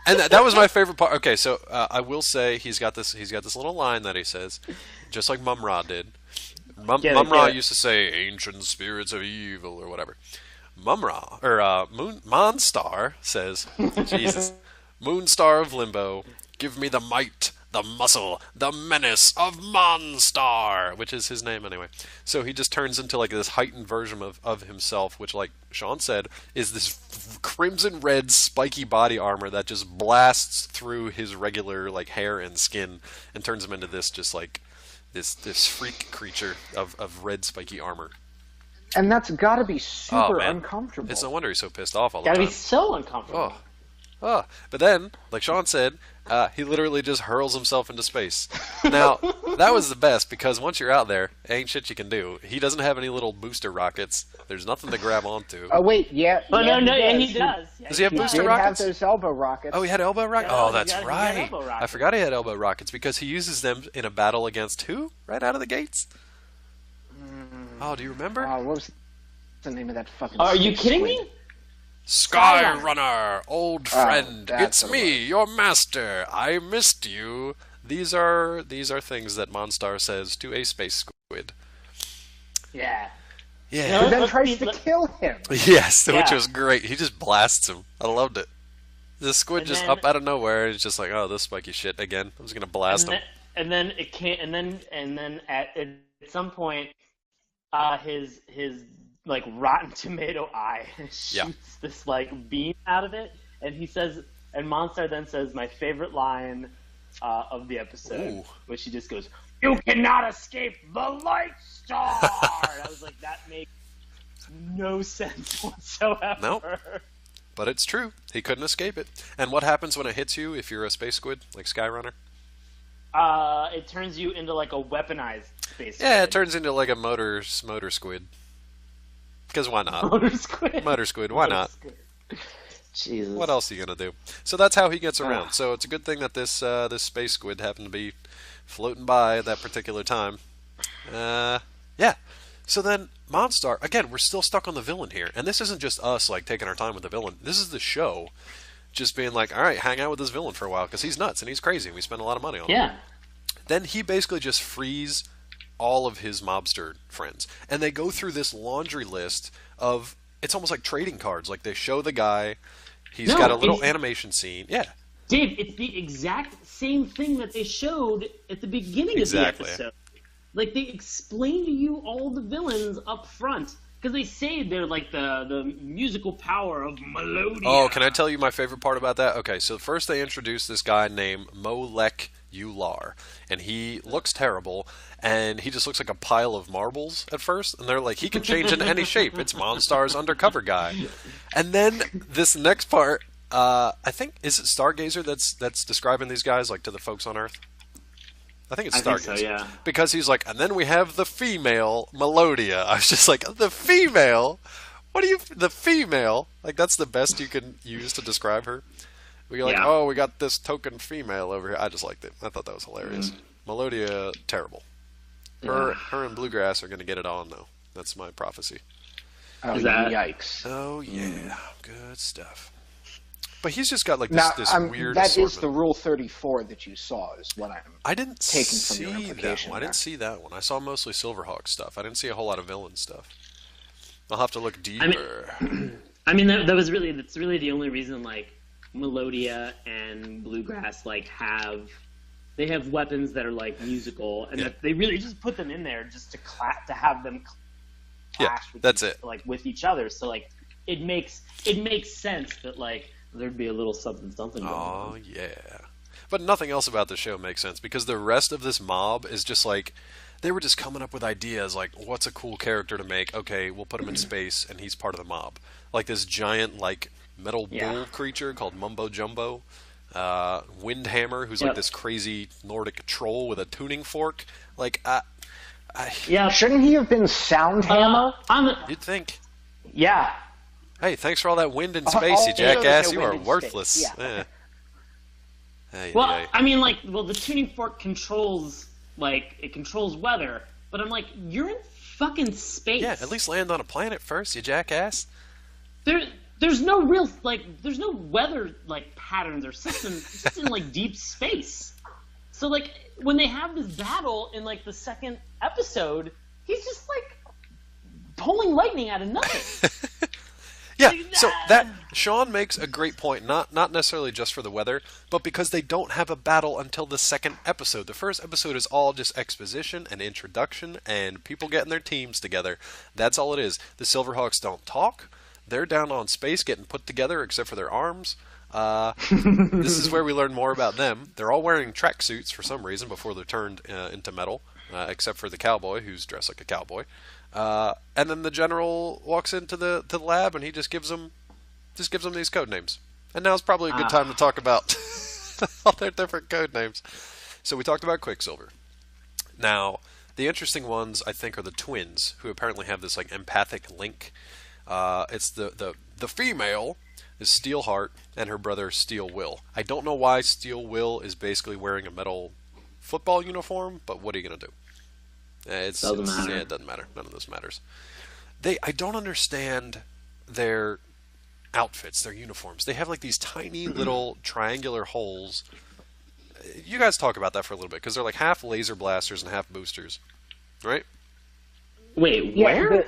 And that was my favorite part. Okay, so I will say he's got this little line that he says, just like Mum-Ra did. Mum-Ra used to say, "Ancient spirits of evil," or whatever. Mum-Ra, or Monstar says, Jesus, Moonstar of Limbo, give me the might, the muscle, the menace of Monstar, which is his name anyway. So he just turns into this heightened version of himself, which, like Sean said, is this crimson red spiky body armor that just blasts through his regular hair and skin and turns him into this just this freak creature of red spiky armor. And that's got to be super uncomfortable. It's no wonder he's so pissed off all the time. Gotta be so uncomfortable. Oh. But then, like Sean said, he literally just hurls himself into space. Now, that was the best, because once you're out there, ain't shit you can do. He doesn't have any little booster rockets. There's nothing to grab onto. Oh, wait, yeah. Oh, yeah, no, he does. Does he have booster did rockets? Have those elbow rockets. Oh, he had elbow rockets? Yeah, oh, that's right. I forgot he had elbow rockets, because he uses them in a battle against who? Right out of the gates? Oh, do you remember? What was the name of that fucking Are you kidding squid? me? Skyrunner, old friend, that's it's what me, it your master. I missed you. These are things that Monstar says to a space squid. Yeah. Yeah. Who then tries to kill him. Yes, which Yeah. was great. He just blasts him. I loved it. The squid And just then- up out of nowhere. It's just like, oh, this spiky shit again. I'm just gonna blast him. And then it can't. And then at some point, his like rotten tomato eye shoots Yeah. this like beam out of it, and he says, and Monstar then says my favorite line of the episode, Ooh. which he just goes, "You cannot escape the light star." And I was like, that makes no sense whatsoever. Nope. But it's true. He couldn't escape it. And what happens when it hits you if you're a space squid, like Skyrunner? It turns you into like a weaponized space. Yeah, it squid. turns into like a motor squid. Because why not? Motor squid. Motor squid, why not? Squid. Jesus. What else are you gonna do? So that's how he gets around. So it's a good thing that this space squid happened to be floating by at that particular time. Yeah. So then Monstar, again, we're still stuck on the villain here, and this isn't just us like taking our time with the villain. This is the show just being like, all right, hang out with this villain for a while because he's nuts and he's crazy and we spend a lot of money on him. Yeah. Then he basically just frees all of his mobster friends, and they go through this laundry list of, it's almost like trading cards. Like they show the guy, he's No, got a little it's- animation scene. Yeah. Dave, it's the exact same thing that they showed at the beginning Exactly. of the episode. Like, they explain to you all the villains up front. Because they say they're like the musical power of Melodia. Oh, can I tell you my favorite part about that? Okay, so first they introduce this guy named Molek Ular, and he looks terrible, and he just looks like a pile of marbles at first, and they're like, he can change into any shape. It's Monstar's undercover guy. And then this next part, I think, is it Stargazer that's describing these guys, like, to the folks on Earth? I think it's I Stargazer. think so, yeah. Because he's like, and then we have the female Melodia. I was just like, the female? What do you, the female? Like, that's the best you can use to describe her. We go like, Yeah. oh, we got this token female over here. I just liked it. I thought that was hilarious. Melodia, terrible. Her and Bluegrass are going to get it on, though. That's my prophecy. Oh, Is that- yikes. Oh, yeah. Good stuff. But he's just got, like, Now, this weird that assortment. is the Rule 34 that you saw, is what I'm... I didn't taken from your see that implication one. I there. didn't see that one. I saw mostly Silverhawk stuff. I didn't see a whole lot of villain stuff. I'll have to look deeper. I mean, that's really the only reason, like, Melodia and Bluegrass, like, have weapons that are, like, musical, and Yeah. that they really just put them in there just to have them Yeah, clash with that's it. like, with each other. So, like, it makes sense that, like, there'd be a little something going on. Oh, yeah. But nothing else about the show makes sense, because the rest of this mob is just like, they were just coming up with ideas like, what's a cool character to make? Okay, we'll put him in space, and he's part of the mob. Like this giant, like, metal bull creature called Mumbo Jumbo. Windhammer, who's like Yep. this crazy Nordic troll with a tuning fork. Like, Yeah. Shouldn't he have been Soundhammer? you'd think. Yeah. Hey, thanks for all that wind in space, you there's jackass. no You wind are in worthless. space, yeah. Eh. Hey, Well, hey. I mean, like, the tuning fork controls, like, it controls weather, but I'm like, you're in fucking space. Yeah, at least land on a planet first, you jackass. There's no real, like, there's no weather, like, patterns or systems. It's just in, like, deep space. So, like, when they have this battle in, like, the second episode, he's just, like, pulling lightning out of nothing. Yeah, so that Sean makes a great point, not necessarily just for the weather, but because they don't have a battle until the second episode. The first episode is all just exposition and introduction and people getting their teams together. That's all it is. The Silverhawks don't talk. They're down on space getting put together except for their arms. This is where we learn more about them. They're all wearing tracksuits for some reason before they're turned into metal, except for the cowboy who's dressed like a cowboy. And then the general walks into the lab and he just gives them these code names. And now's probably a good time to talk about all their different code names. So we talked about Quicksilver. Now, the interesting ones I think are the twins, who apparently have this like empathic link. It's the female is Steelheart and her brother Steel Will. I don't know why Steel Will is basically wearing a metal football uniform, but what are you gonna do? Doesn't matter. Yeah, it doesn't matter. None of this matters. I don't understand their outfits, their uniforms, they have like these tiny little triangular holes. You guys talk about that for a little bit, because they're like half laser blasters and half boosters, right? Wait, Yeah, where?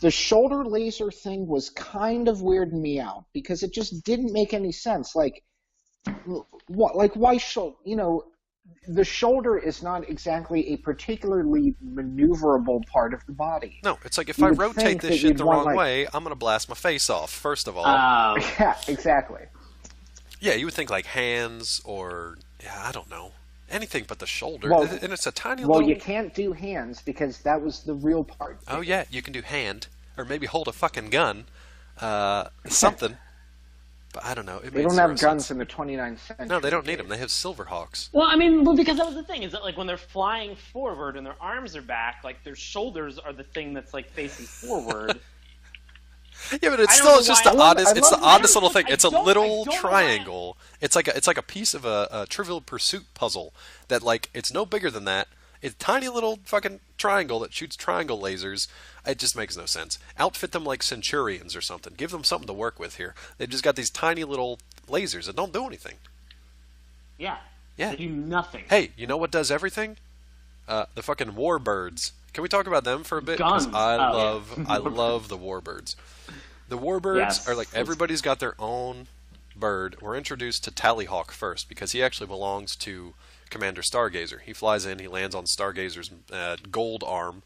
the shoulder laser thing was kind of weirding me out because it just didn't make any sense. Like, what? Like, why should the shoulder is not exactly a particularly maneuverable part of the body. No, it's like if You I would rotate think this that shit you'd the want, wrong like- way, I'm gonna blast my face off. First of all, Yeah, exactly. yeah, you would think like hands or I don't know, anything but the shoulder. Well- And it's a tiny Well, little. you can't do hands because that was the real part. Oh yeah, you can do hand or maybe hold a fucking gun, something. But I don't know. It They made don't zero have guns sense. in the 29th century. No, they don't need them. They have Silverhawks. Well, I mean, because that was the thing, is that like when they're flying forward and their arms are back, like their shoulders are the thing that's like facing forward. Yeah, but it's I don't still know it's just why- the I love- oddest. I It's the love- oddest little thing. I It's a don't- little I don't know why- triangle. It's like a piece of a Trivial Pursuit puzzle that like it's no bigger than that. It's a tiny little fucking triangle that shoots triangle lasers. It just makes no sense. Outfit them like Centurions or something. Give them something to work with here. They've just got these tiny little lasers that don't do anything. Yeah. Yeah. They do nothing. Hey, you know what does everything? The fucking warbirds. Can we talk about them for a bit? 'Cause Guns. I Oh, yeah. love the warbirds. The warbirds Yes. are like everybody's got their own bird. We're introduced to Tallyhawk first because he actually belongs to Commander Stargazer. He flies in, he lands on Stargazer's gold arm,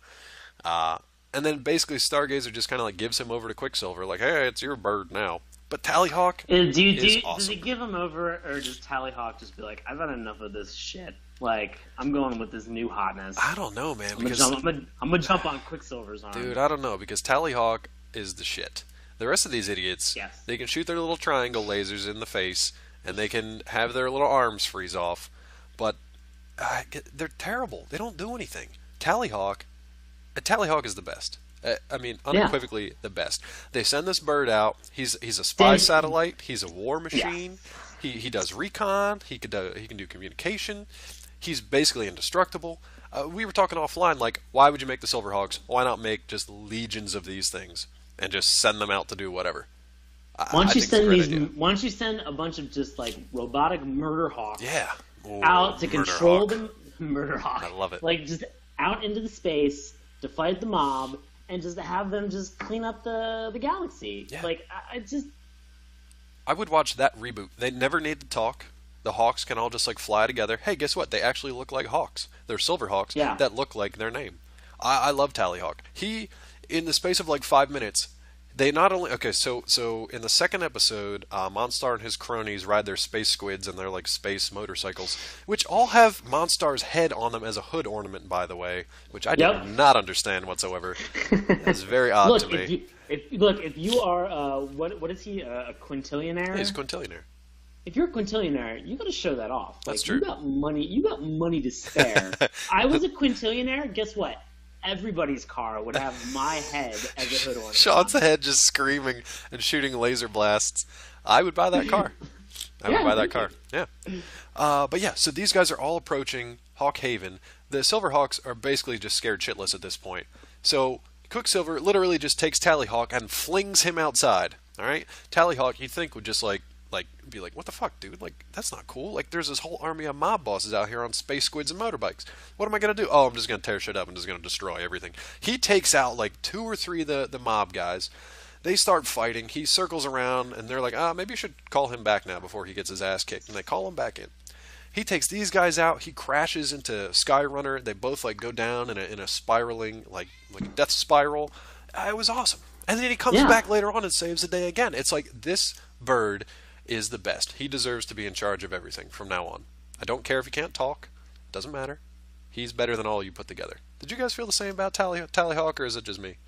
and then basically Stargazer just kind of like gives him over to Quicksilver, like, "Hey, it's your bird now." But Tallyhawk Does awesome. he give him over, or does Tallyhawk just be like, I've had enough of this shit. Like, I'm going with this new hotness. I don't know, man. I'm gonna jump on Quicksilver's arm. Dude, I don't know, because Tallyhawk is the shit. The rest of these idiots, Yes. they can shoot their little triangle lasers in the face, and they can have their little arms freeze off, but they're terrible. They don't do anything. Tallyhawk is the best. I mean, unequivocally the best. They send this bird out. He's a spy satellite. He's a war machine. He does recon. He can do communication. He's basically indestructible. We were talking offline, like, why would you make the Silverhawks? Why not make just legions of these things and just send them out to do whatever? Why don't you I think it's a send great these? idea. Why don't you send a bunch of just like robotic murder hawks Yeah. Ooh, out to control Murderhawk. the murder hawk? I love it. Like just out into the space to fight the mob and just have them just clean up the galaxy. Yeah. Like I just I would watch that reboot. They never need to talk. The Hawks can all just like fly together. Hey, guess what? They actually look like Hawks. They're Silverhawks that look like their name. I love Tallyhawk. He, in the space of like 5 minutes, they not only so in the second episode, Monstar and his cronies ride their space squids and their like space motorcycles, which all have Monstar's head on them as a hood ornament, by the way, which I did not understand whatsoever. That's very odd to me. If you are what is he, a quintillionaire? He's a quintillionaire. If you're a quintillionaire, you got to show that off. That's like, true. You got money to spare. I was a quintillionaire. Guess what? Everybody's car would have my head as a hood ornament. Sean's head just screaming and shooting laser blasts. I would buy that car. I would buy that car. Yeah. But yeah, so these guys are all approaching Hawk Haven. The Silverhawks are basically just scared shitless at this point. So Quicksilver literally just takes Tallyhawk and flings him outside. All right? Tallyhawk, you'd think, would just be like, what the fuck, dude? Like, that's not cool. Like, there's this whole army of mob bosses out here on space squids and motorbikes. What am I going to do? Oh, I'm just going to tear shit up and just going to destroy everything. He takes out, like, 2 or 3 of the mob guys. They start fighting. He circles around, and they're like, maybe you should call him back now before he gets his ass kicked. And they call him back in. He takes these guys out. He crashes into Skyrunner. They both, like, go down in a spiraling, like a death spiral. It was awesome. And then he comes back later on and saves the day again. It's like, this bird is the best. He deserves to be in charge of everything from now on. I don't care if he can't talk. Doesn't matter. He's better than all you put together. Did you guys feel the same about Tallyhawk, or is it just me?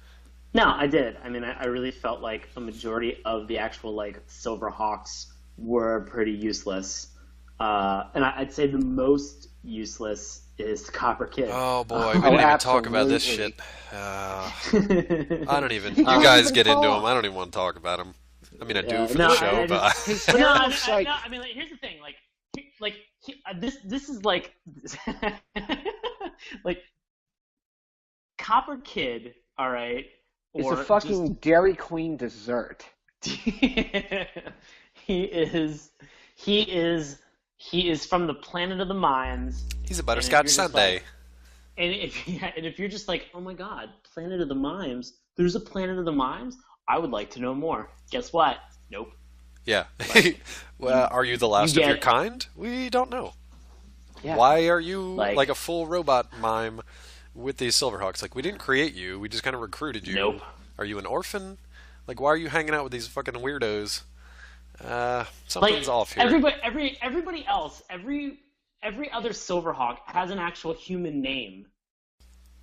No, I did. I mean, I really felt like a majority of the actual like Silverhawks were pretty useless, and I'd say the most useless is Copper Kid. Oh boy, we didn't even talk about this shit. I don't even. You guys get into him. I don't even want to talk about him. I mean, I do for the show, but I mean, like, here's the thing, this is like, like, Copper Kid, all right. It's a fucking Dairy Queen dessert. he is he is he is from the planet of the mimes. He's a butterscotch sundae. And if you're just like, oh my god, Planet of the Mimes, there's a Planet of the Mimes? I would like to know more. Guess what? Nope. Yeah. Well, are you the last of your kind? We don't know. Yeah. Why are you like a full robot mime with these Silverhawks? Like, we didn't create you. We just kind of recruited you. Nope. Are you an orphan? Like, why are you hanging out with these fucking weirdos? Something's off here. Everybody else, every other Silverhawk has an actual human name.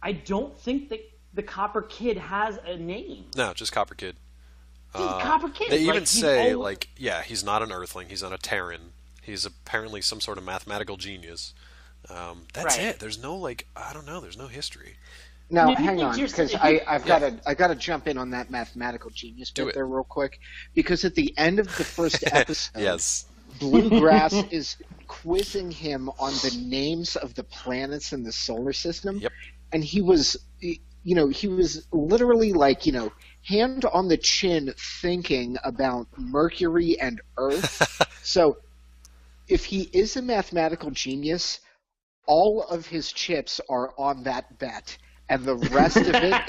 I don't think that the Copper Kid has a name. No, just Copper Kid. He's Copper Kid. They even say, he's not an Earthling. He's not a Terran. He's apparently some sort of mathematical genius. That's it. There's no, I don't know. There's no history. Now, hang on, because I've got to jump in on that mathematical genius bit there real quick. Because at the end of the first episode, yes. Bluegrass is quizzing him on the names of the planets in the solar system. Yep. And he was literally hand on the chin thinking about Mercury and Earth. So if he is a mathematical genius, all of his chips are on that bet. And the rest of it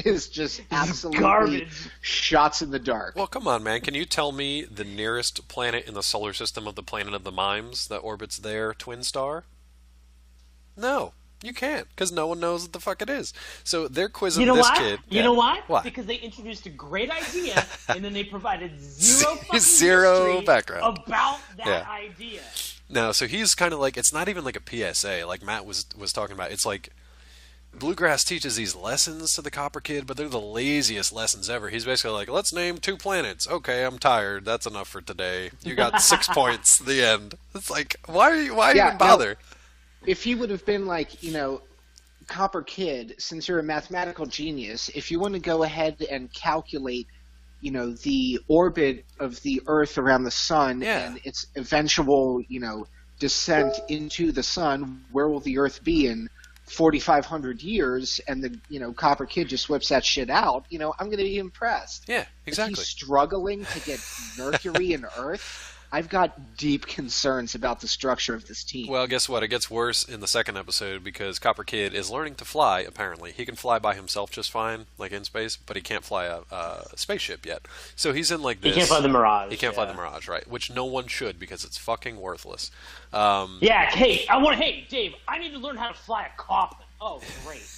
is just absolutely garbage. Shots in the dark. Well, come on, man. Can you tell me the nearest planet in the solar system of the Planet of the Mimes that orbits their twin star? No, you can't, because no one knows what the fuck it is. So they're quizzing this kid. You know why? Why? Because they introduced a great idea, and then they provided zero background about that idea. No, so he's kind of like, it's not even like a PSA, like Matt was talking about. It's like, Bluegrass teaches these lessons to the Copper Kid, but they're the laziest lessons ever. He's basically like, let's name 2 planets. Okay, I'm tired. That's enough for today. You got 6 points. The end. It's like, why even bother? Now, if he would have been Copper Kid, since you're a mathematical genius, if you want to go ahead and calculate, the orbit of the Earth around the sun and its eventual, descent into the sun, where will the Earth be in 4,500 years, and the Copper Kid just whips that shit out, I'm going to be impressed. Yeah, exactly. If he's struggling to get Mercury and Earth, I've got deep concerns about the structure of this team. Well, guess what? It gets worse in the second episode because Copper Kid is learning to fly, apparently. He can fly by himself just fine, like in space, but he can't fly a spaceship yet. So he's in this... He can't fly the Mirage. He can't fly the Mirage, right? Which no one should, because it's fucking worthless. Hey, Dave, I need to learn how to fly a coffin. Oh, great.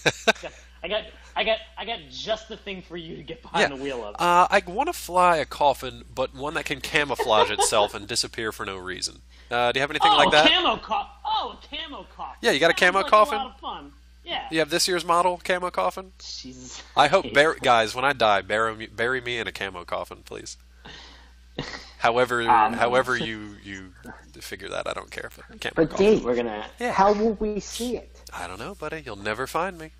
I got just the thing for you to get behind the wheel of. I want to fly a coffin, but one that can camouflage itself and disappear for no reason. Do you have anything like that? A camo coffin. Yeah, you got a camo coffin? A lot of fun. Yeah. You have this year's model camo coffin? Jesus. I hope, guys, when I die, bury me in a camo coffin, please. However you figure that, I don't care. But Dave, how will we see it? I don't know, buddy. You'll never find me.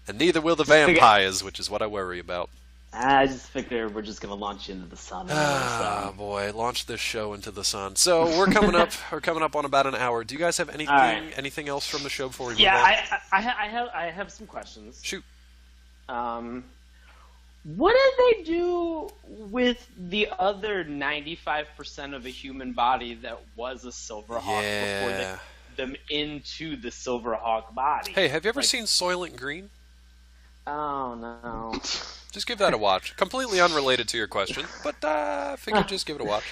And neither will the vampires, which is what I worry about. I just figure we're just going to launch you into the sun. Boy, launch this show into the sun. So we're coming up on about an hour. Do you guys have anything else from the show before we move on? Yeah, I have some questions. Shoot. What did they do with the other 95% of a human body that was a Silverhawk before they them into the Silverhawk body? Hey, have you ever seen Soylent Green? Oh, no. Just give that a watch. Completely unrelated to your question, but I figured just give it a watch.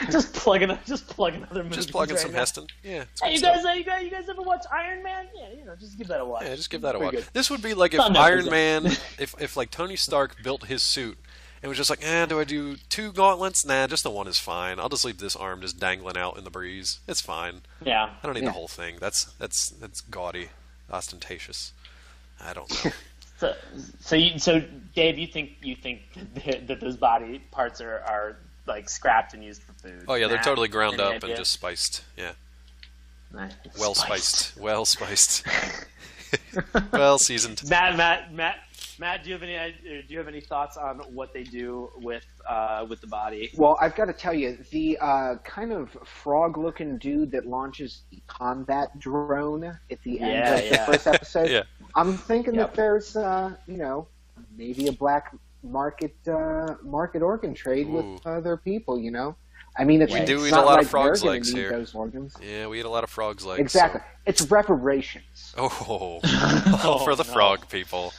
just plug another movie. Just plugging some Heston. Yeah. Hey, you guys ever watch Iron Man? Yeah, just give that a watch. Yeah, just give that a watch. Good. This would be like if Iron Man, if like Tony Stark built his suit and was just like, do I do 2 gauntlets? Nah, just the one is fine. I'll just leave this arm just dangling out in the breeze. It's fine. Yeah. I don't need the whole thing. That's gaudy, ostentatious. I don't know. So Dave, you think that those body parts are like scrapped and used for food? Oh yeah, they're totally ground up and just spiced. Yeah. Nice. Well spiced. Well seasoned. Matt, do you have any thoughts on what they do with the body? Well, I've got to tell you, the kind of frog-looking dude that launches the combat drone at the end of the first episode. Yeah. I'm thinking that there's, maybe a black market organ trade with other people. I mean, it's We do eat not a lot like of frogs' they're gonna legs need here. those organs. Yeah, we eat a lot of frogs' legs. Exactly. So. It's reparations. Oh, for the frog people.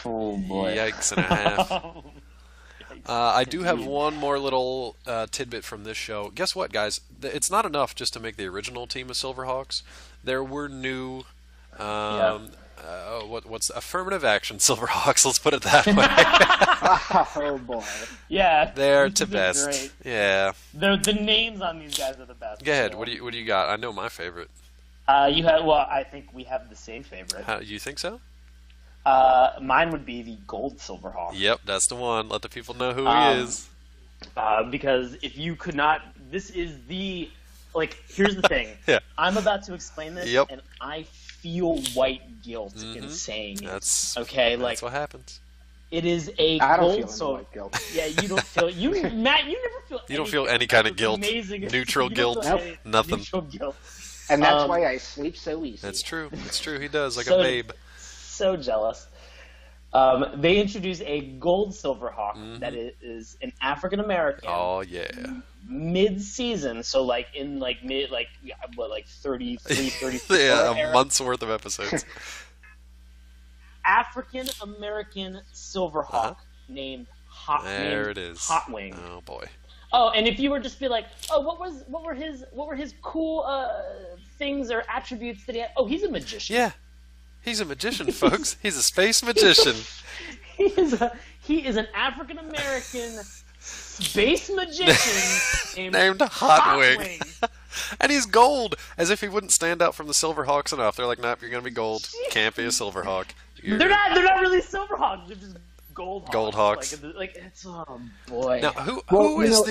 Oh boy. Yikes and a half. I do have one more little tidbit from this show. Guess what, guys? It's not enough just to make the original team of Silverhawks. There were new, what's affirmative action Silverhawks? Let's put it that way. Oh boy. Yeah. They're to They're best. great. Yeah. The names on these guys are the best. Go ahead. So. What do you got? I know my favorite. I think we have the same favorite. You think so? Mine would be the Gold Silverhawk. Yep, that's the one. Let the people know who he is. Because if you could not, this is the, here's the thing. Yeah. I'm about to explain this, Yep. and I feel white guilt in saying it. That's what happens. It is a I don't Gold feel any white guilt. Yeah, you don't feel, Matt, you never feel You don't feel any kind of guilt. Amazing. Neutral You guilt. don't feel any Nothing. Neutral guilt. And that's why I sleep so easy. That's true. It's true. He does, like So- a babe. So jealous. They introduce a Gold Silverhawk that is an African American. Oh yeah. Mid-season, so in 33, 34 Yeah, a era, month's worth of episodes. African American Silverhawk named There it is. Hot Wing. Oh boy. Oh, and if you were just be like, oh, what were his cool things or attributes that he had? Oh, he's a magician. Yeah. He's a magician, folks. He's a space magician. He is an African American space magician Named Hot Wing. And he's gold, as if he wouldn't stand out from the Silverhawks enough. They're like, nope, you're gonna be gold. Can't be a Silverhawk. They're not really Silverhawks. They're just Gold Hawks. Gold Hawks. It's oh boy. Now, who is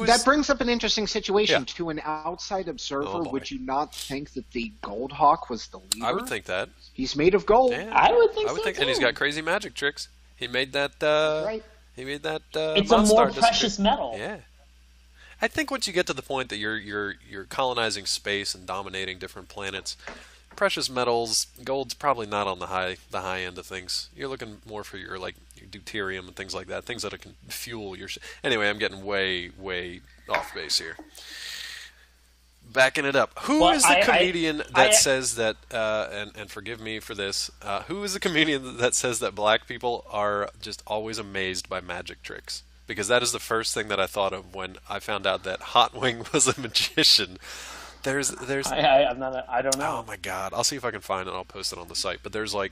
that brings up an interesting situation. Yeah. To an outside observer, Oh, boy. would you not think that the Gold Hawk was the leader? I would think that. He's made of gold. Yeah. I would think so, and he's too. got crazy magic tricks. He made that. Right. He made that. It's a Monstar more disappear. precious metal. Yeah. I think once you get to the point that you're colonizing space and dominating different planets, precious metals, gold's probably not on the high end of things. You're looking more for your deuterium and things like that, things that can fuel your. Anyway, I'm getting way off base here. Backing it up. Who is the comedian that says that? And forgive me for this. Who is the comedian that says that black people are just always amazed by magic tricks? Because that is the first thing that I thought of when I found out that Hot Wing was a magician. There's. I don't know. Oh my God! I'll see if I can find it. I'll post it on the site. But there's I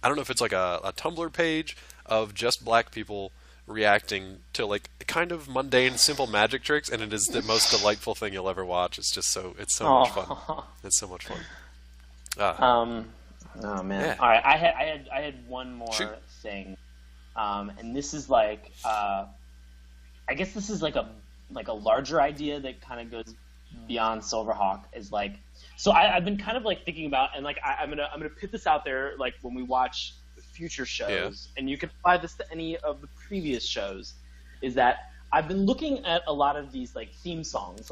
don't know if it's a Tumblr page of just black people reacting to kind of mundane, simple magic tricks, and it is the most delightful thing you'll ever watch. It's just so much fun. It's so much fun. Oh man! Yeah. All right, I had one more thing, and this is I guess this is a larger idea that kind of goes beyond Silverhawk. Is so I've been kind of thinking about, and I'm gonna put this out there when we watch future shows, and you can apply this to any of the previous shows. Is that I've been looking at a lot of these theme songs,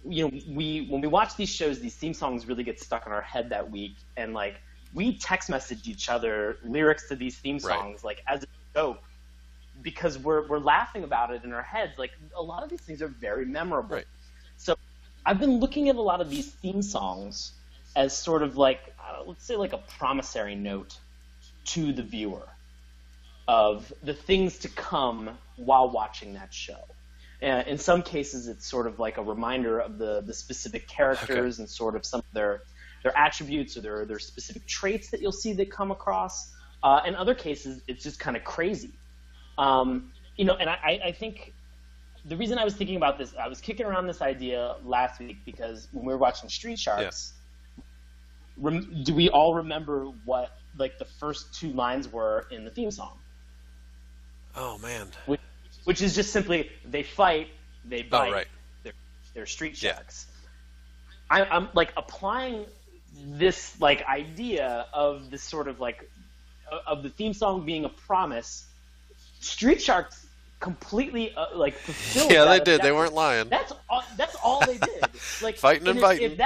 when we watch these shows, these theme songs really get stuck in our head that week, and we text messaged each other lyrics to these theme songs as a joke, because we're laughing about it in our heads. A lot of these things are very memorable. Right. So I've been looking at a lot of these theme songs as sort of let's say a promissory note to the viewer of the things to come while watching that show. In some cases, it's sort of a reminder of the specific characters and sort of some of their attributes or their specific traits that you'll see that come across. In other cases, it's just kind of crazy. And I think the reason I was thinking about this, I was kicking around this idea last week because when we were watching Street Sharks, do we all remember what the first two lines were in the theme song? Oh man. Which is just simply, they fight, they bite, Oh, right. they're street sharks. I'm applying this idea of this sort of of the theme song being a promise. Street Sharks completely fulfilled. Yeah, that. they did. They weren't lying. That's all they did. Fighting and biting. If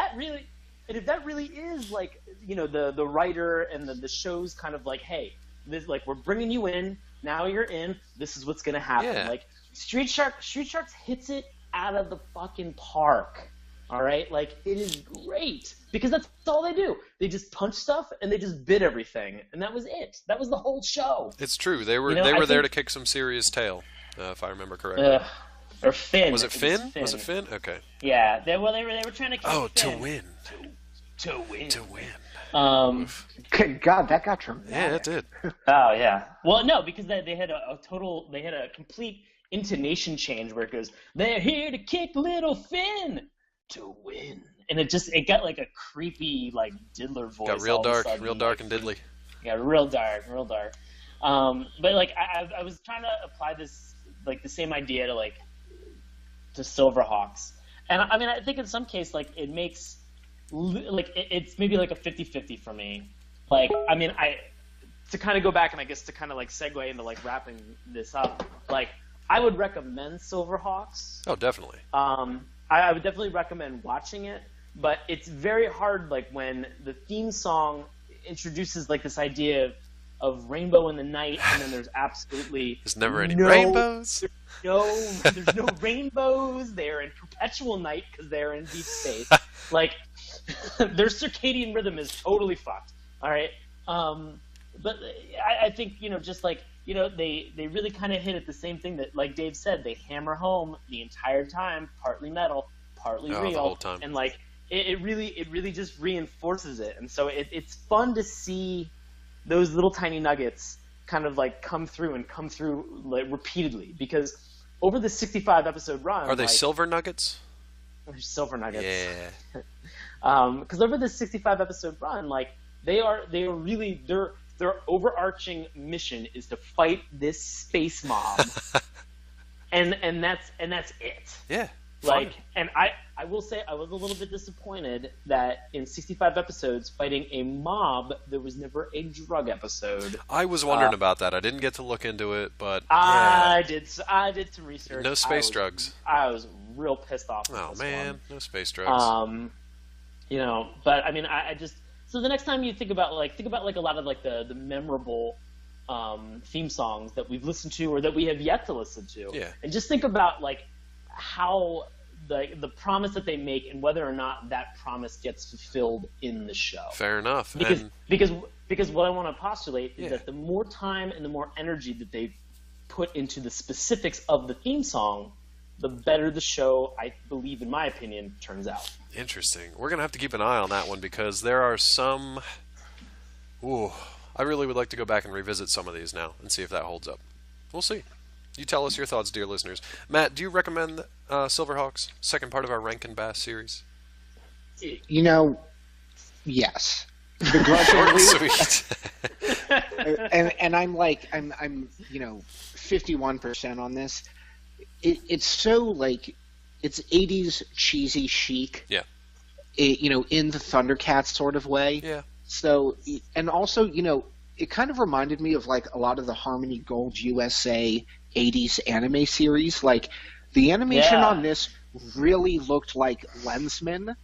that really is the writer and the show's kind of hey, this we're bringing you in. now you're in. This is what's gonna happen. Yeah. Like Street Sharks hits it out of the fucking park. All right, like it is great because that's all they do. They just punch stuff and they just bit everything, and that was it. That was the whole show. It's true. They were there to kick some serious tail, if I remember correctly. Or Finn. Was it Finn? Was it Finn? Okay. Yeah. They were trying to kick Finn. To win. To win. To win. Good God, that got traumatic. Yeah, it did. Oh yeah. Well, no, because they had a complete intonation change where it goes, "They're here to kick little Finn to win," and it got like a creepy like diddler voice. Got real dark, sudden, real dark and diddly. Yeah, real dark. But like I was trying to apply this like the same idea to Silverhawks, and I mean I think in some case like it makes like it's maybe like a 50-50 for me. Like I mean to kind of go back and I guess to kind of like segue into like wrapping this up, like I would recommend Silverhawks. Oh, definitely. I would definitely recommend watching it, but it's very hard like when the theme song introduces like this idea of rainbow in the night, and then there's absolutely there's never any rainbows. There's no rainbows. They're in perpetual night because they're in deep space. Like their circadian rhythm is totally fucked. All right, but I think just like they really kind of hit at the same thing that like Dave said. They hammer home the entire time, partly metal, partly real, the whole time. And like it really just reinforces it. And so it's fun to see those little tiny nuggets kind of like come through like repeatedly, because over the 65 episode run, are they silver nuggets? They're silver nuggets. Yeah. Because over the 65 episode run, like their overarching mission is to fight this space mob, and that's it. Yeah. Like, and I will say I was a little bit disappointed that in 65 episodes fighting a mob, there was never a drug episode. I was wondering about that. I didn't get to look into it, but I did some research. No space drugs. I was real pissed off. Oh man, no space drugs. But I mean, I just so the next time you think about a lot of like the memorable theme songs that we've listened to or that we have yet to listen to, and just think about like how the promise that they make and whether or not that promise gets fulfilled in the show. Fair enough. Because what I want to postulate is that the more time and the more energy that they put into the specifics of the theme song, the better the show, I believe, in my opinion, turns out. Interesting. We're going to have to keep an eye on that one because there are some... Ooh, I really would like to go back and revisit some of these now and see if that holds up. We'll see. You tell us your thoughts, dear listeners. Matt, do you recommend Silverhawks, second part of our Rankin Bass series? Yes. Begrudgingly. Sweet. and I'm 51% on this. It's so like it's 80s cheesy chic. Yeah. In the Thundercats sort of way. Yeah. So, and also, it kind of reminded me of like a lot of the Harmony Gold USA 80s anime series. Like the animation on this really looked like Lensman,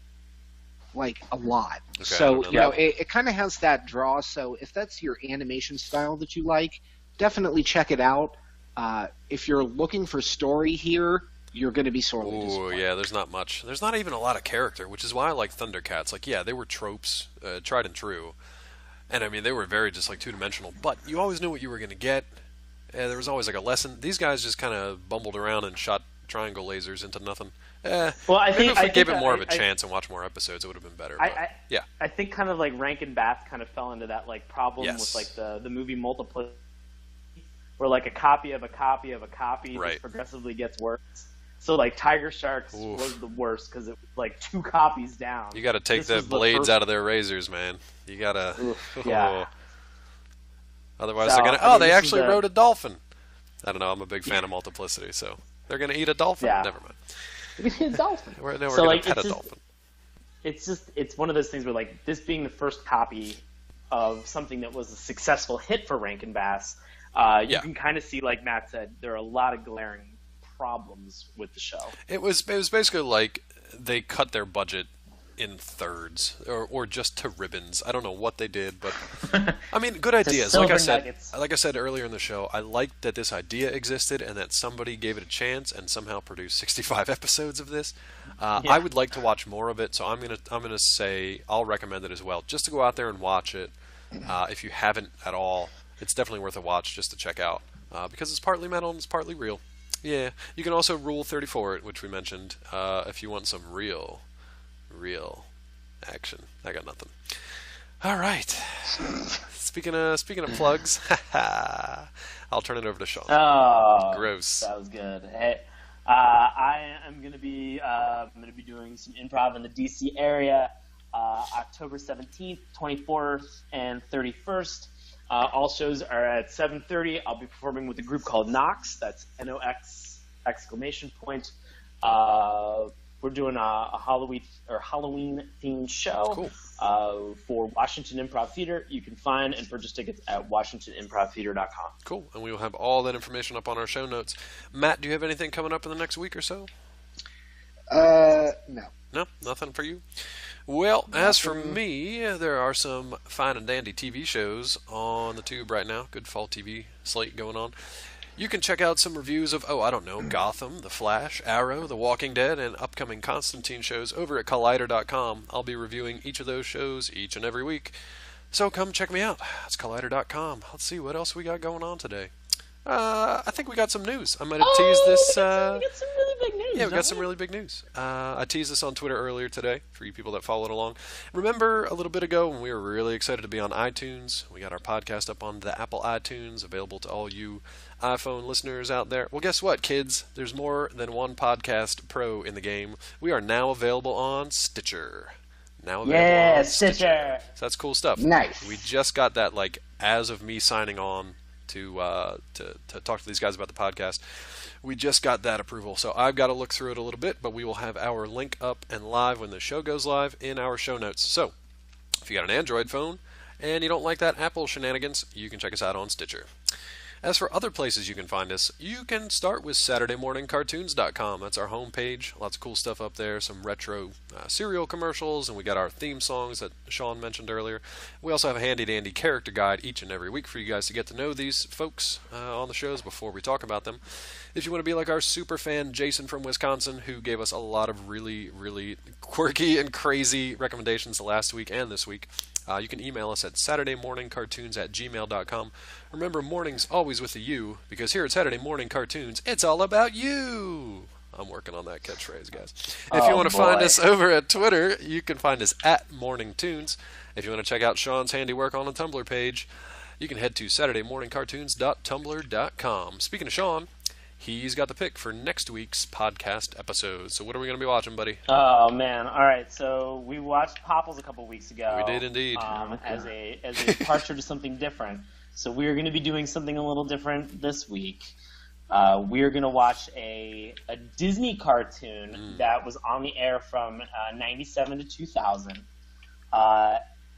like a lot. Okay, so it kind of has that draw. So if that's your animation style that you like, definitely check it out. If you're looking for story here, you're going to be sorely disappointed. Yeah, there's not much. There's not even a lot of character, which is why I like Thundercats. Like, yeah, they were tropes, tried and true. And I mean, they were very just like two-dimensional, but you always knew what you were going to get. There was always like a lesson. These guys just kind of bumbled around and shot triangle lasers into nothing. Well, I think if we gave it more of a chance and watched more episodes, it would have been better. I think kind of like Rankin Bass kind of fell into that like problem with like the movie multiplicity, where like a copy of a copy of a copy just progressively gets worse. So like Tiger Sharks was the worst because it was like 2 copies down. You got to take the blades out of their razors, man. You got to. Yeah. Otherwise, they're gonna. They actually rode a dolphin. I don't know. I'm a big fan of multiplicity, so they're gonna eat a dolphin. Yeah. Never mind. We're gonna eat a dolphin. We're gonna pet a dolphin. It's one of those things where like this being the first copy of something that was a successful hit for Rankin Bass, you can kind of see, like Matt said, there are a lot of glaring problems with the show. It was basically like they cut their budget in thirds or just to ribbons. I don't know what they did, but I mean, good ideas. Like I said earlier in the show, I liked that this idea existed and that somebody gave it a chance and somehow produced 65 episodes of this. I would like to watch more of it, so I'm gonna say I'll recommend it as well, just to go out there and watch it. If you haven't at all, it's definitely worth a watch just to check out because it's partly metal and it's partly real. Yeah, you can also Rule 34 it, which we mentioned, if you want some real action. I got nothing. All right. Speaking of plugs, I'll turn it over to Sean. Oh, gross. That was good. Hey, I am gonna be doing some improv in the DC area, October 17th, 24th, and 31st. All shows are at 7:30. I'll be performing with a group called Nox. That's NOX exclamation point. We're doing a Halloween themed show for Washington Improv Theater. You can find and purchase tickets at WashingtonImprovTheater.com. Cool, and we will have all that information up on our show notes. Matt, do you have anything coming up in the next week or so? No. No, nothing for you. Well, as for me, there are some fine and dandy TV shows on the tube right now. Good fall TV slate going on. You can check out some reviews of, Gotham, The Flash, Arrow, The Walking Dead, and upcoming Constantine shows over at Collider.com. I'll be reviewing each of those shows each and every week. So come check me out. It's Collider.com. Let's see what else we got going on today. I think we got some news. I might have teased this. We got some really big news. Yeah, we got some really big news. I teased this on Twitter earlier today for you people that followed along. Remember a little bit ago when we were really excited to be on iTunes? We got our podcast up on the Apple iTunes, available to all you iPhone listeners out there. Well, guess what, kids? There's more than one podcast pro in the game. We are now available on Stitcher. Stitcher. So that's cool stuff. Nice. We just got that, as of me signing on to talk to these guys about the podcast. We just got that approval, so I've got to look through it a little bit, but we will have our link up and live when the show goes live in our show notes. So if you got an Android phone and you don't like that Apple shenanigans, you can check us out on Stitcher. As for other places you can find us, you can start with SaturdayMorningCartoons.com. That's our homepage. Lots of cool stuff up there. Some retro cereal commercials, and we got our theme songs that Sean mentioned earlier. We also have a handy-dandy character guide each and every week for you guys to get to know these folks on the shows before we talk about them. If you want to be like our super fan Jason from Wisconsin, who gave us a lot of really, really quirky and crazy recommendations last week and this week, you can email us at SaturdayMorningCartoons@gmail.com. Remember, morning's always with a U, because here at Saturday Morning Cartoons, it's all about you. I'm working on that catchphrase, guys. If you want to find us over at Twitter, you can find us at MorningTunes. If you want to check out Sean's handiwork on the Tumblr page, you can head to SaturdayMorningCartoons.tumblr.com. Speaking of Sean, he's got the pick for next week's podcast episode. So what are we going to be watching, buddy? Oh, man. All right. So we watched Popples a couple weeks ago. We did indeed. As a departure to something different. So we're going to be doing something a little different this week. We're going to watch a Disney cartoon that was on the air from 97 to 2000.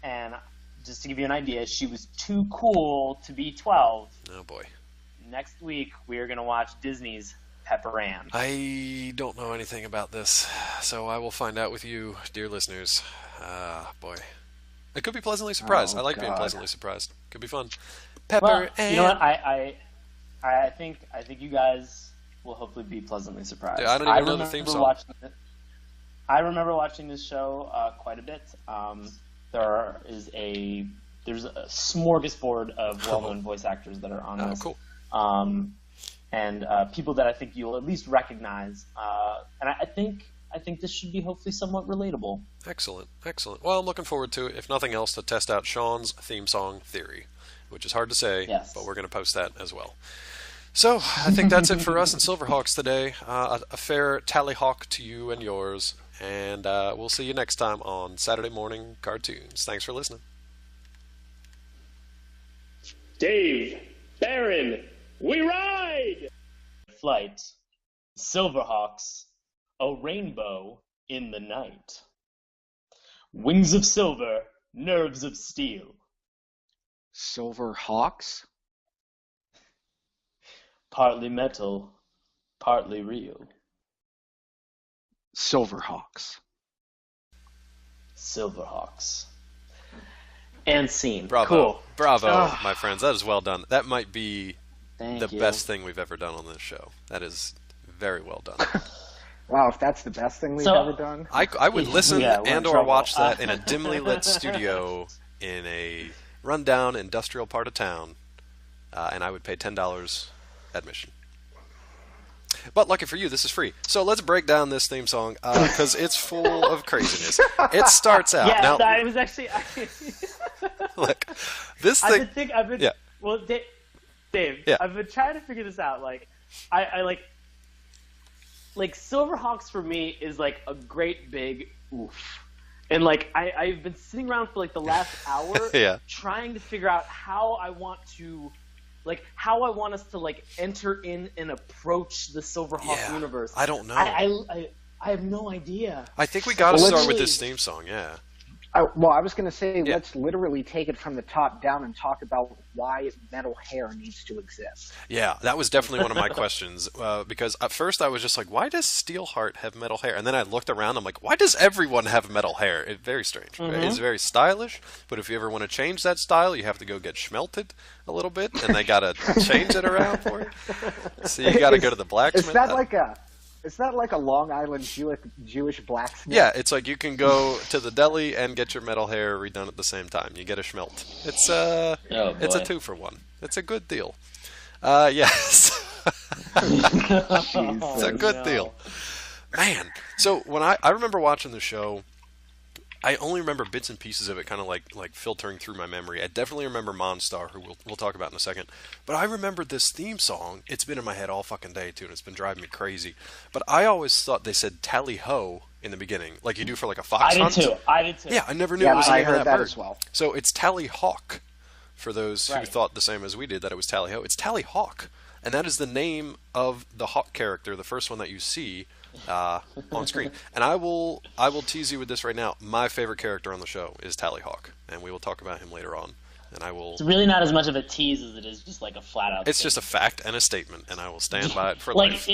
And just to give you an idea, she was too cool to be 12. Oh, boy. Next week, we are going to watch Disney's Pepper Ann. I don't know anything about this, so I will find out with you, dear listeners. Boy. I could be pleasantly surprised. I like being pleasantly surprised. Could be fun. Pepper Ann. You know what? I think you guys will hopefully be pleasantly surprised. Yeah, I don't even know the theme song. I remember watching this show quite a bit. There's a smorgasbord of well-known voice actors that are on this. Cool. And people that I think you'll at least recognize. And I think this should be hopefully somewhat relatable. Excellent. Well, I'm looking forward to it, if nothing else, to test out Sean's theme song theory, which is hard to say, but we're going to post that as well. So, I think that's it for us in Silverhawks today. A fair tallyhawk to you and yours, and we'll see you next time on Saturday Morning Cartoons. Thanks for listening. Dave, Baron, we ride! Flight, Silverhawks, a rainbow in the night. Wings of silver, nerves of steel. Silver Hawks? Partly metal, partly real. Silver Hawks. Silverhawks. And scene. Bravo. Cool. Bravo, my friends. That is well done. That might be Thank the you. best thing we've ever done on this show. That is very well done. Wow, if that's the best thing we've ever done. I would listen Yeah, we're in and or trouble. watch that in a dimly lit studio in a rundown industrial part of town, and I would pay $10 admission. But lucky for you, this is free. So let's break down this theme song because it's full of craziness. It starts out Yeah, now. that was actually. Look, this I've thing. been. Yeah. Well, Dave. Yeah. I've been trying to figure this out. Like, I like Silverhawks for me is like a great big oof. And like I've been sitting around for like the last hour Yeah. trying to figure out how I want us to like enter in and approach the Silverhawk Yeah, universe. I don't know. I have no idea. I think we got to Well, start let's- with this theme song. Yeah. Well, I was going to say, Yeah. let's literally take it from the top down and talk about why metal hair needs to exist. Yeah, that was definitely one of my questions because at first I was just like, why does Steelheart have metal hair? And then I looked around, I'm like, why does everyone have metal hair? It's very strange. Mm-hmm. It's very stylish, but if you ever want to change that style, you have to go get schmelted a little bit, and they got to change it around for you. So you got to go to the blacksmith. Is that like a Long Island Jewish blacksmith? Yeah, it's like you can go to the deli and get your metal hair redone at the same time. You get a schmelt. It's it's a 2-for-1. It's a good deal. Yes. It's a good deal. Man, so when I remember watching the show, I only remember bits and pieces of it kind of like filtering through my memory. I definitely remember Monstar, who we'll talk about in a second. But I remember this theme song. It's been in my head all fucking day, too, and it's been driving me crazy. But I always thought they said tally-ho in the beginning, like you do for like a fox hunt. I did too. Yeah, I never knew Yeah, it was the I name of heard that that bird. as well. So it's Tally-hawk, for those who Right. thought the same as we did, that it was Tally-ho. It's Tally-hawk, and that is the name of the hawk character, the first one that you see on screen. And I will tease you with this right now. My favorite character on the show is Tally-hawk, and we will talk about him later on. And I will. It's really not as much of a tease as it is just like a flat out. It's just a fact and a statement, and I will stand by it for like life.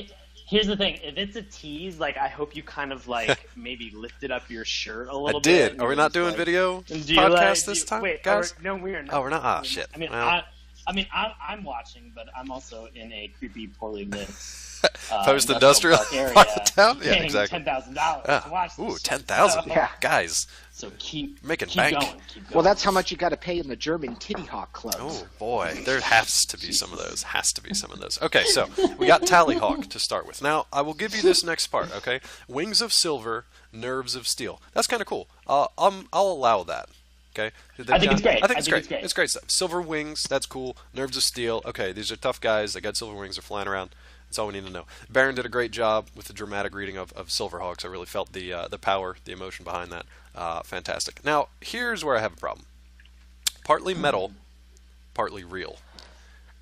here's the thing: if it's a tease, like I hope you kind of like maybe lifted up your shirt a little I bit. did. and Are we you're not just doing like, video do you podcast like- this do you- time, wait, guys? No, we are not. Oh, we're not. Ah, shit. I mean, Well. I'm watching, but I'm also in a creepy, poorly lit Post-industrial area, part of town? Yeah, paying exactly. $10,000 to watch this Ooh, shit. 10,000. Yeah. Guys, So keep Making keep bank. Going, keep going. Well, that's how much you got to pay in the German Titty Hawk clubs. oh boy, there has to be some of those. Has to be some of those. Okay, so we got Tally-hawk to start with. Now, I will give you this next part, okay? Wings of silver, nerves of steel. That's kind of cool. I'll allow that. Okay. I think it's great. I think it's great. great. It's great stuff. Silver wings, that's cool. Nerves of steel. Okay, these are tough guys. They got silver wings. They're flying around. That's all we need to know. Baron did a great job with the dramatic reading of Silverhawks. I really felt the power, the emotion behind that. Fantastic. Now, here's where I have a problem. Partly metal, partly real.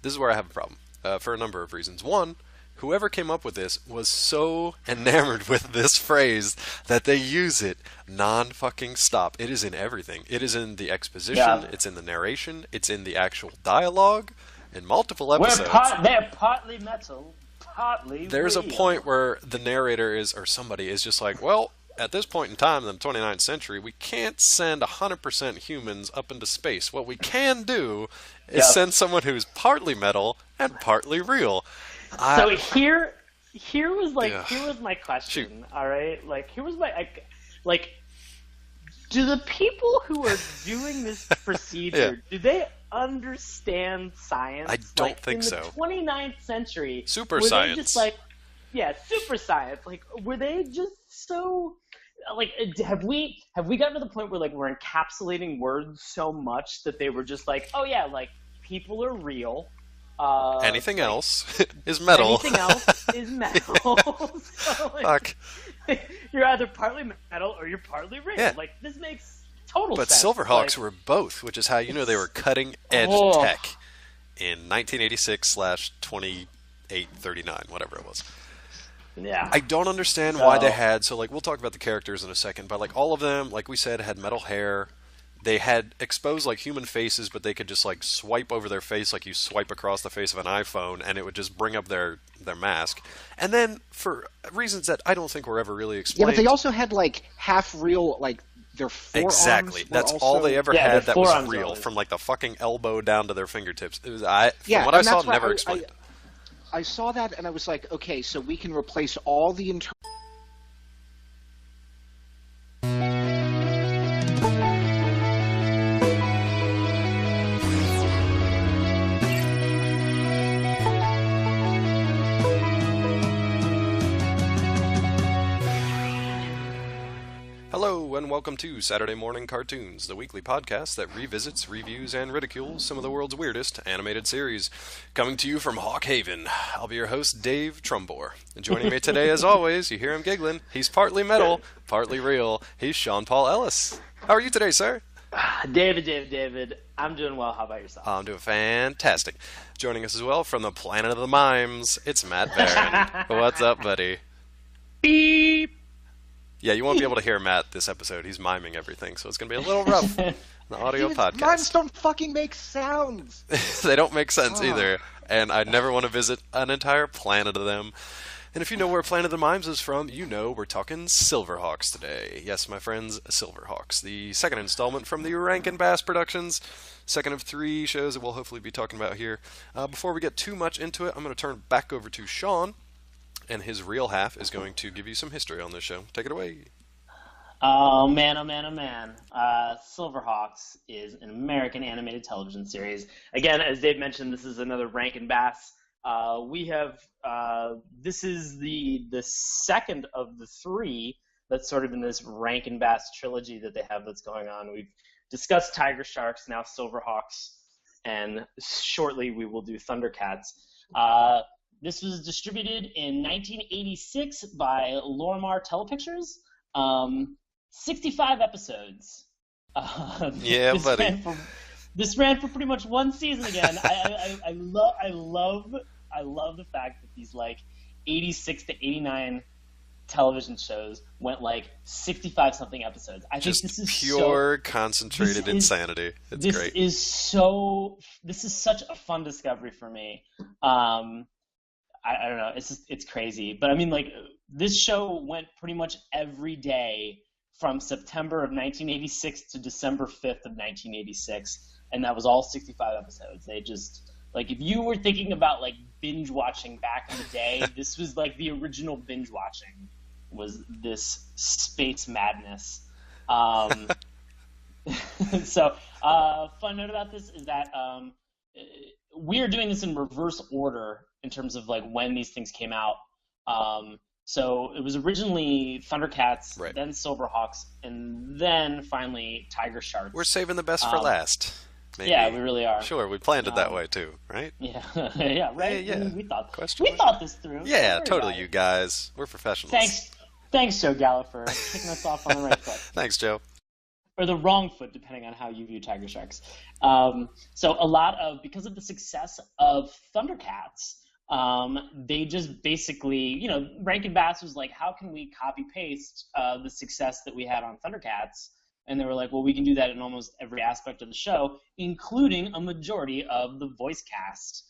This is where I have a problem for a number of reasons. One, whoever came up with this was so enamored with this phrase that they use it non-fucking stop. It is in everything. It is in the exposition. Yeah. It's in the narration. It's in the actual dialogue. In multiple episodes. They're partly metal, partly There's a real. point where the narrator is, or somebody is just like, well, at this point in time in the 29th century, we can't send 100% humans up into space. What we can do is Yep. send someone who's partly metal and partly real. So here was Yeah. here was my question. Shoot. All right, like here was my like, do the people who are doing this procedure do they understand science? I don't Like, think in so. the 29th century, Super were science. They just like, yeah, super science. Like, were they just so? Like, have we gotten to the point where like we're encapsulating words so much that they were just like, oh yeah, like people are real. Anything like, else is metal. Anything else is metal. So, like, Fuck. you're either partly metal or you're partly real. Yeah. Like this makes total But sense. Silverhawks Like, were both, which is how you know they were cutting edge Oh. tech in 1986/2839, whatever it was. yeah. I don't understand why they So- had, so like we'll talk about the characters in a second, but like all of them, like we said, had metal hair. They had exposed like human faces, but they could just like swipe over their face like you swipe across the face of an iPhone, and it would just bring up their mask. And then for reasons that I don't think were ever really Yeah, explained. but they also had like half real, like their forearms Exactly. were That's also... all they ever Yeah, had their that was forearms real, always. from like the fucking elbow down to their fingertips. It was from Yeah, what I and saw, that's why never explained. I saw that and I was like, okay, so we can replace all the internal... Hello, and welcome to Saturday Morning Cartoons, the weekly podcast that revisits, reviews, and ridicules some of the world's weirdest animated series. Coming to you from Hawk Haven, I'll be your host, Dave Trumbore. And joining me today, as always, you hear him giggling, he's partly metal, partly real, he's Sean Paul Ellis. How are you today, sir? David, I'm doing well. How about yourself? I'm doing fantastic. Joining us as well from the planet of the mimes, it's Matt Barron. What's up, buddy? Beep! Yeah, you won't be able to hear Matt this episode. He's miming everything, so it's going to be a little rough. The audio podcast. Mimes don't fucking make sounds! They don't make sense either, and I'd never want to visit an entire planet of them. And if you know where Planet of the Mimes is from, you know we're talking Silverhawks today. Yes, my friends, Silverhawks. The second installment from the Rankin Bass Productions. Second of 3 shows that we'll hopefully be talking about here. Before we get too much into it, I'm going to turn it back over to Sean, and his real half is going to give you some history on this show. Take it away. Oh man. Silverhawks is an American animated television series. Again, as Dave mentioned, this is another Rankin Bass. This is the second of the 3 that's sort of in this Rankin Bass trilogy that they have that's going on. We've discussed Tiger Sharks, now Silverhawks, and shortly we will do Thundercats. This was distributed in 1986 by Lorimar Telepictures. 65 episodes. Yeah, buddy. This ran for pretty much one season again. I love the fact that these like 86 to 89 television shows went like 65 something episodos. I Just think this is pure concentrated insanity. It's great. This is such a fun discovery for me. I don't know. It's crazy. But I mean, like, this show went pretty much every day from September of 1986 to December 5th of 1986. And that was all 65 episodes. They just, like, if you were thinking about, like, binge watching back in the day, this was, like, the original binge watching was this space madness. So, fun note about this is that we are doing this in reverse order in terms of like when these things came out. So it was originally Thundercats, right, then Silverhawks, and then finally Tiger Sharks. We're saving the best for last. Maybe. Yeah, we really are. Sure, we planned it that way too, right? Yeah, yeah, right. Yeah. We thought Question. thought this through. Yeah, totally, you guys. We're professionals. Thanks, Joe Gallo, for kicking us off on the right foot. Thanks, Joe. Or the wrong foot, depending on how you view Tiger Sharks. So because of the success of Thundercats, they just basically, Rankin Bass was like, how can we copy paste the success that we had on Thundercats? And they were like, well, we can do that in almost every aspect of the show, including a majority of the voice cast.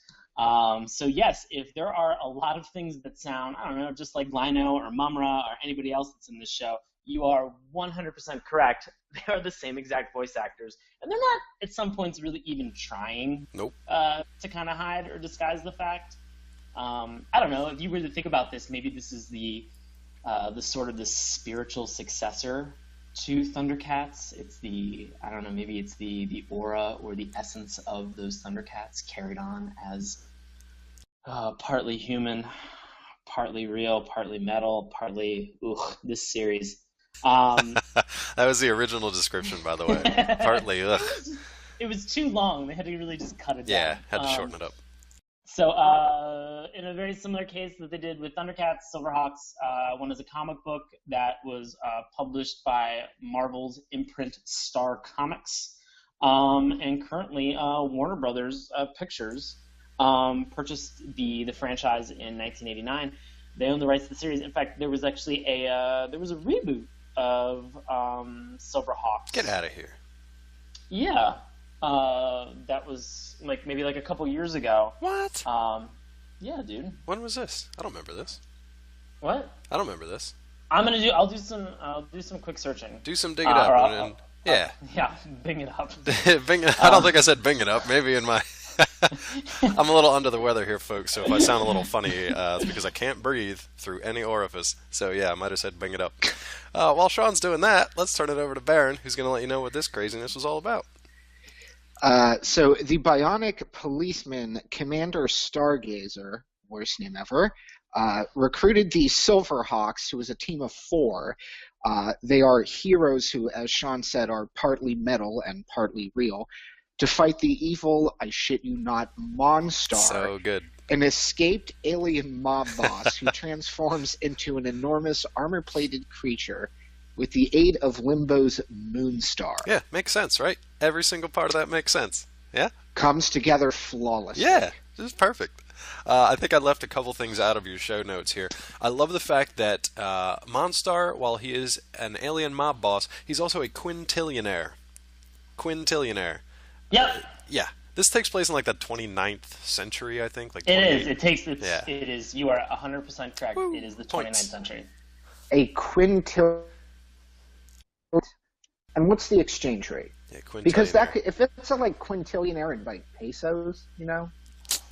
So yes, if there are a lot of things that sound, I don't know, just like Lino or Mumra or anybody else that's in this show, you are 100% correct. They are the same exact voice actors. And they're not, at some points, really even trying to kind of hide or disguise the fact. I don't know. If you were to think about this, maybe this is the sort of the spiritual successor to Thundercats. It's maybe it's the aura or the essence of those Thundercats carried on as partly human, partly real, partly metal, partly this series. That was the original description, by the way. Partly, ugh. It was too long. They had to really just cut it down. Yeah, had to shorten it up. So, in a very similar case that they did with Thundercats, Silverhawks, one is a comic book that was published by Marvel's imprint Star Comics, and currently Warner Brothers Pictures purchased the franchise in 1989. They own the rights to the series. In fact, there was actually a reboot of Silverhawks. Get out of here. Yeah. That was maybe a couple years ago. What? Yeah, dude. When was this? I don't remember this. What? I don't remember this. I'll do some quick searching. Do some digging up. Yeah. Yeah, bing it up. I don't think I said bing it up. Maybe in my... I'm a little under the weather here, folks, so if I sound a little funny, it's because I can't breathe through any orifice. So yeah, I might have said bing it up. While Sean's doing that, let's turn it over to Baron, who's going to let you know what this craziness was all about. So the bionic policeman, Commander Stargazer, worst name ever, recruited the Silverhawks, who is a team of 4. They are heroes who, as Sean said, are partly metal and partly real, to fight the evil, I shit you not, Monstar, so good, an escaped alien mob boss who transforms into an enormous armor-plated creature with the aid of Limbo's Moonstar. Yeah, makes sense, right? Every single part of that makes sense. Yeah? Comes together flawlessly. Yeah, this is perfect. I think I left a couple things out of your show notes here. I love the fact that Monstar, while he is an alien mob boss, he's also a quintillionaire. Quintillionaire. Yep. Yeah. This takes place in like the 29th century, I think. Like it is. Yeah. It is. You are 100% correct. Woo. It is the 29th Points. century. A quintillion. And what's the exchange rate? Yeah, quintillionaire. Because if it's like quintillionaire in like pesos, not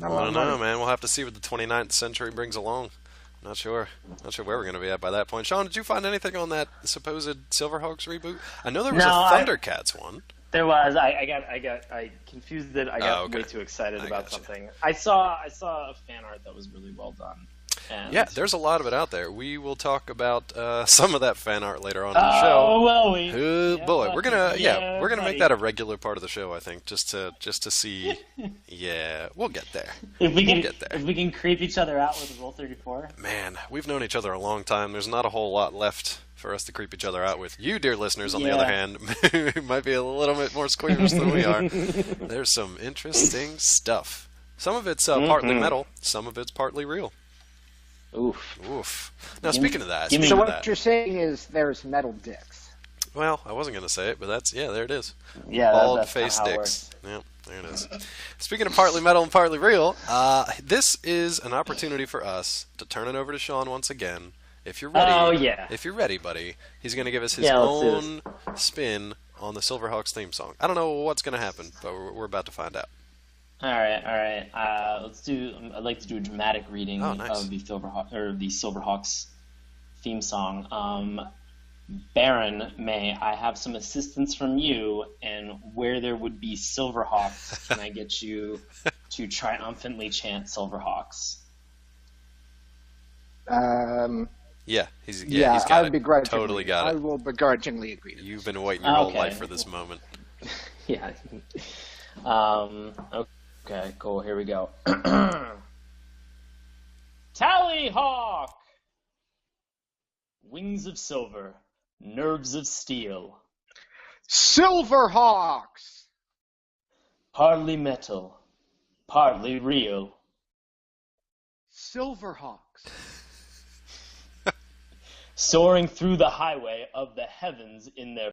a I lot don't of know, money. man. We'll have to see what the 29th century brings along. Not sure where we're going to be at by that point. Sean, did you find anything on that supposed Silverhawks reboot? I I know there was a Thundercats one. There was. I confused it. I got way too excited about something. I saw a fan art that was really well done. And yeah, there's a lot of it out there. We will talk about some of that fan art later on in the show. Oh, will we? Oh boy, we're gonna make buddy. that a regular part of the show. I think just to see. Yeah, we'll get there. If we can get there. If we can creep each other out with Rule 34. Man, we've known each other a long time. There's not a whole lot left for us to creep each other out with. You, dear listeners, on the other hand, might be a little bit more squeamish than we are. There's some interesting stuff. Some of it's partly metal. Some of it's partly real. Oof. Now, speaking of that, So what you're saying is there's metal dicks. Well, I wasn't going to say it, but there it is. Yeah, Bald-faced dicks. Yep, there it is. Speaking of partly metal and partly real, this is an opportunity for us to turn it over to Sean once again. If you're ready, Oh, yeah. If you're ready, buddy, he's going to give us his own spin on the Silverhawks theme song. I don't know what's going to happen, but we're about to find out. All right. I'd like to do a dramatic reading Oh, nice. of the Silverhawks theme song. Baron, may I have some assistance from you? And where there would be Silverhawks, can I get you to triumphantly chant Silverhawks? Yeah, he's got I it. begrudgingly. Totally got it. I will begrudgingly agree. You've been waiting your whole life for this moment. Yeah. Okay, cool. Here we go. Tallyhawk! Wings of silver, nerves of steel, Silverhawks! partly metal, partly real. Silverhawks. Soaring through the highway of the heavens in their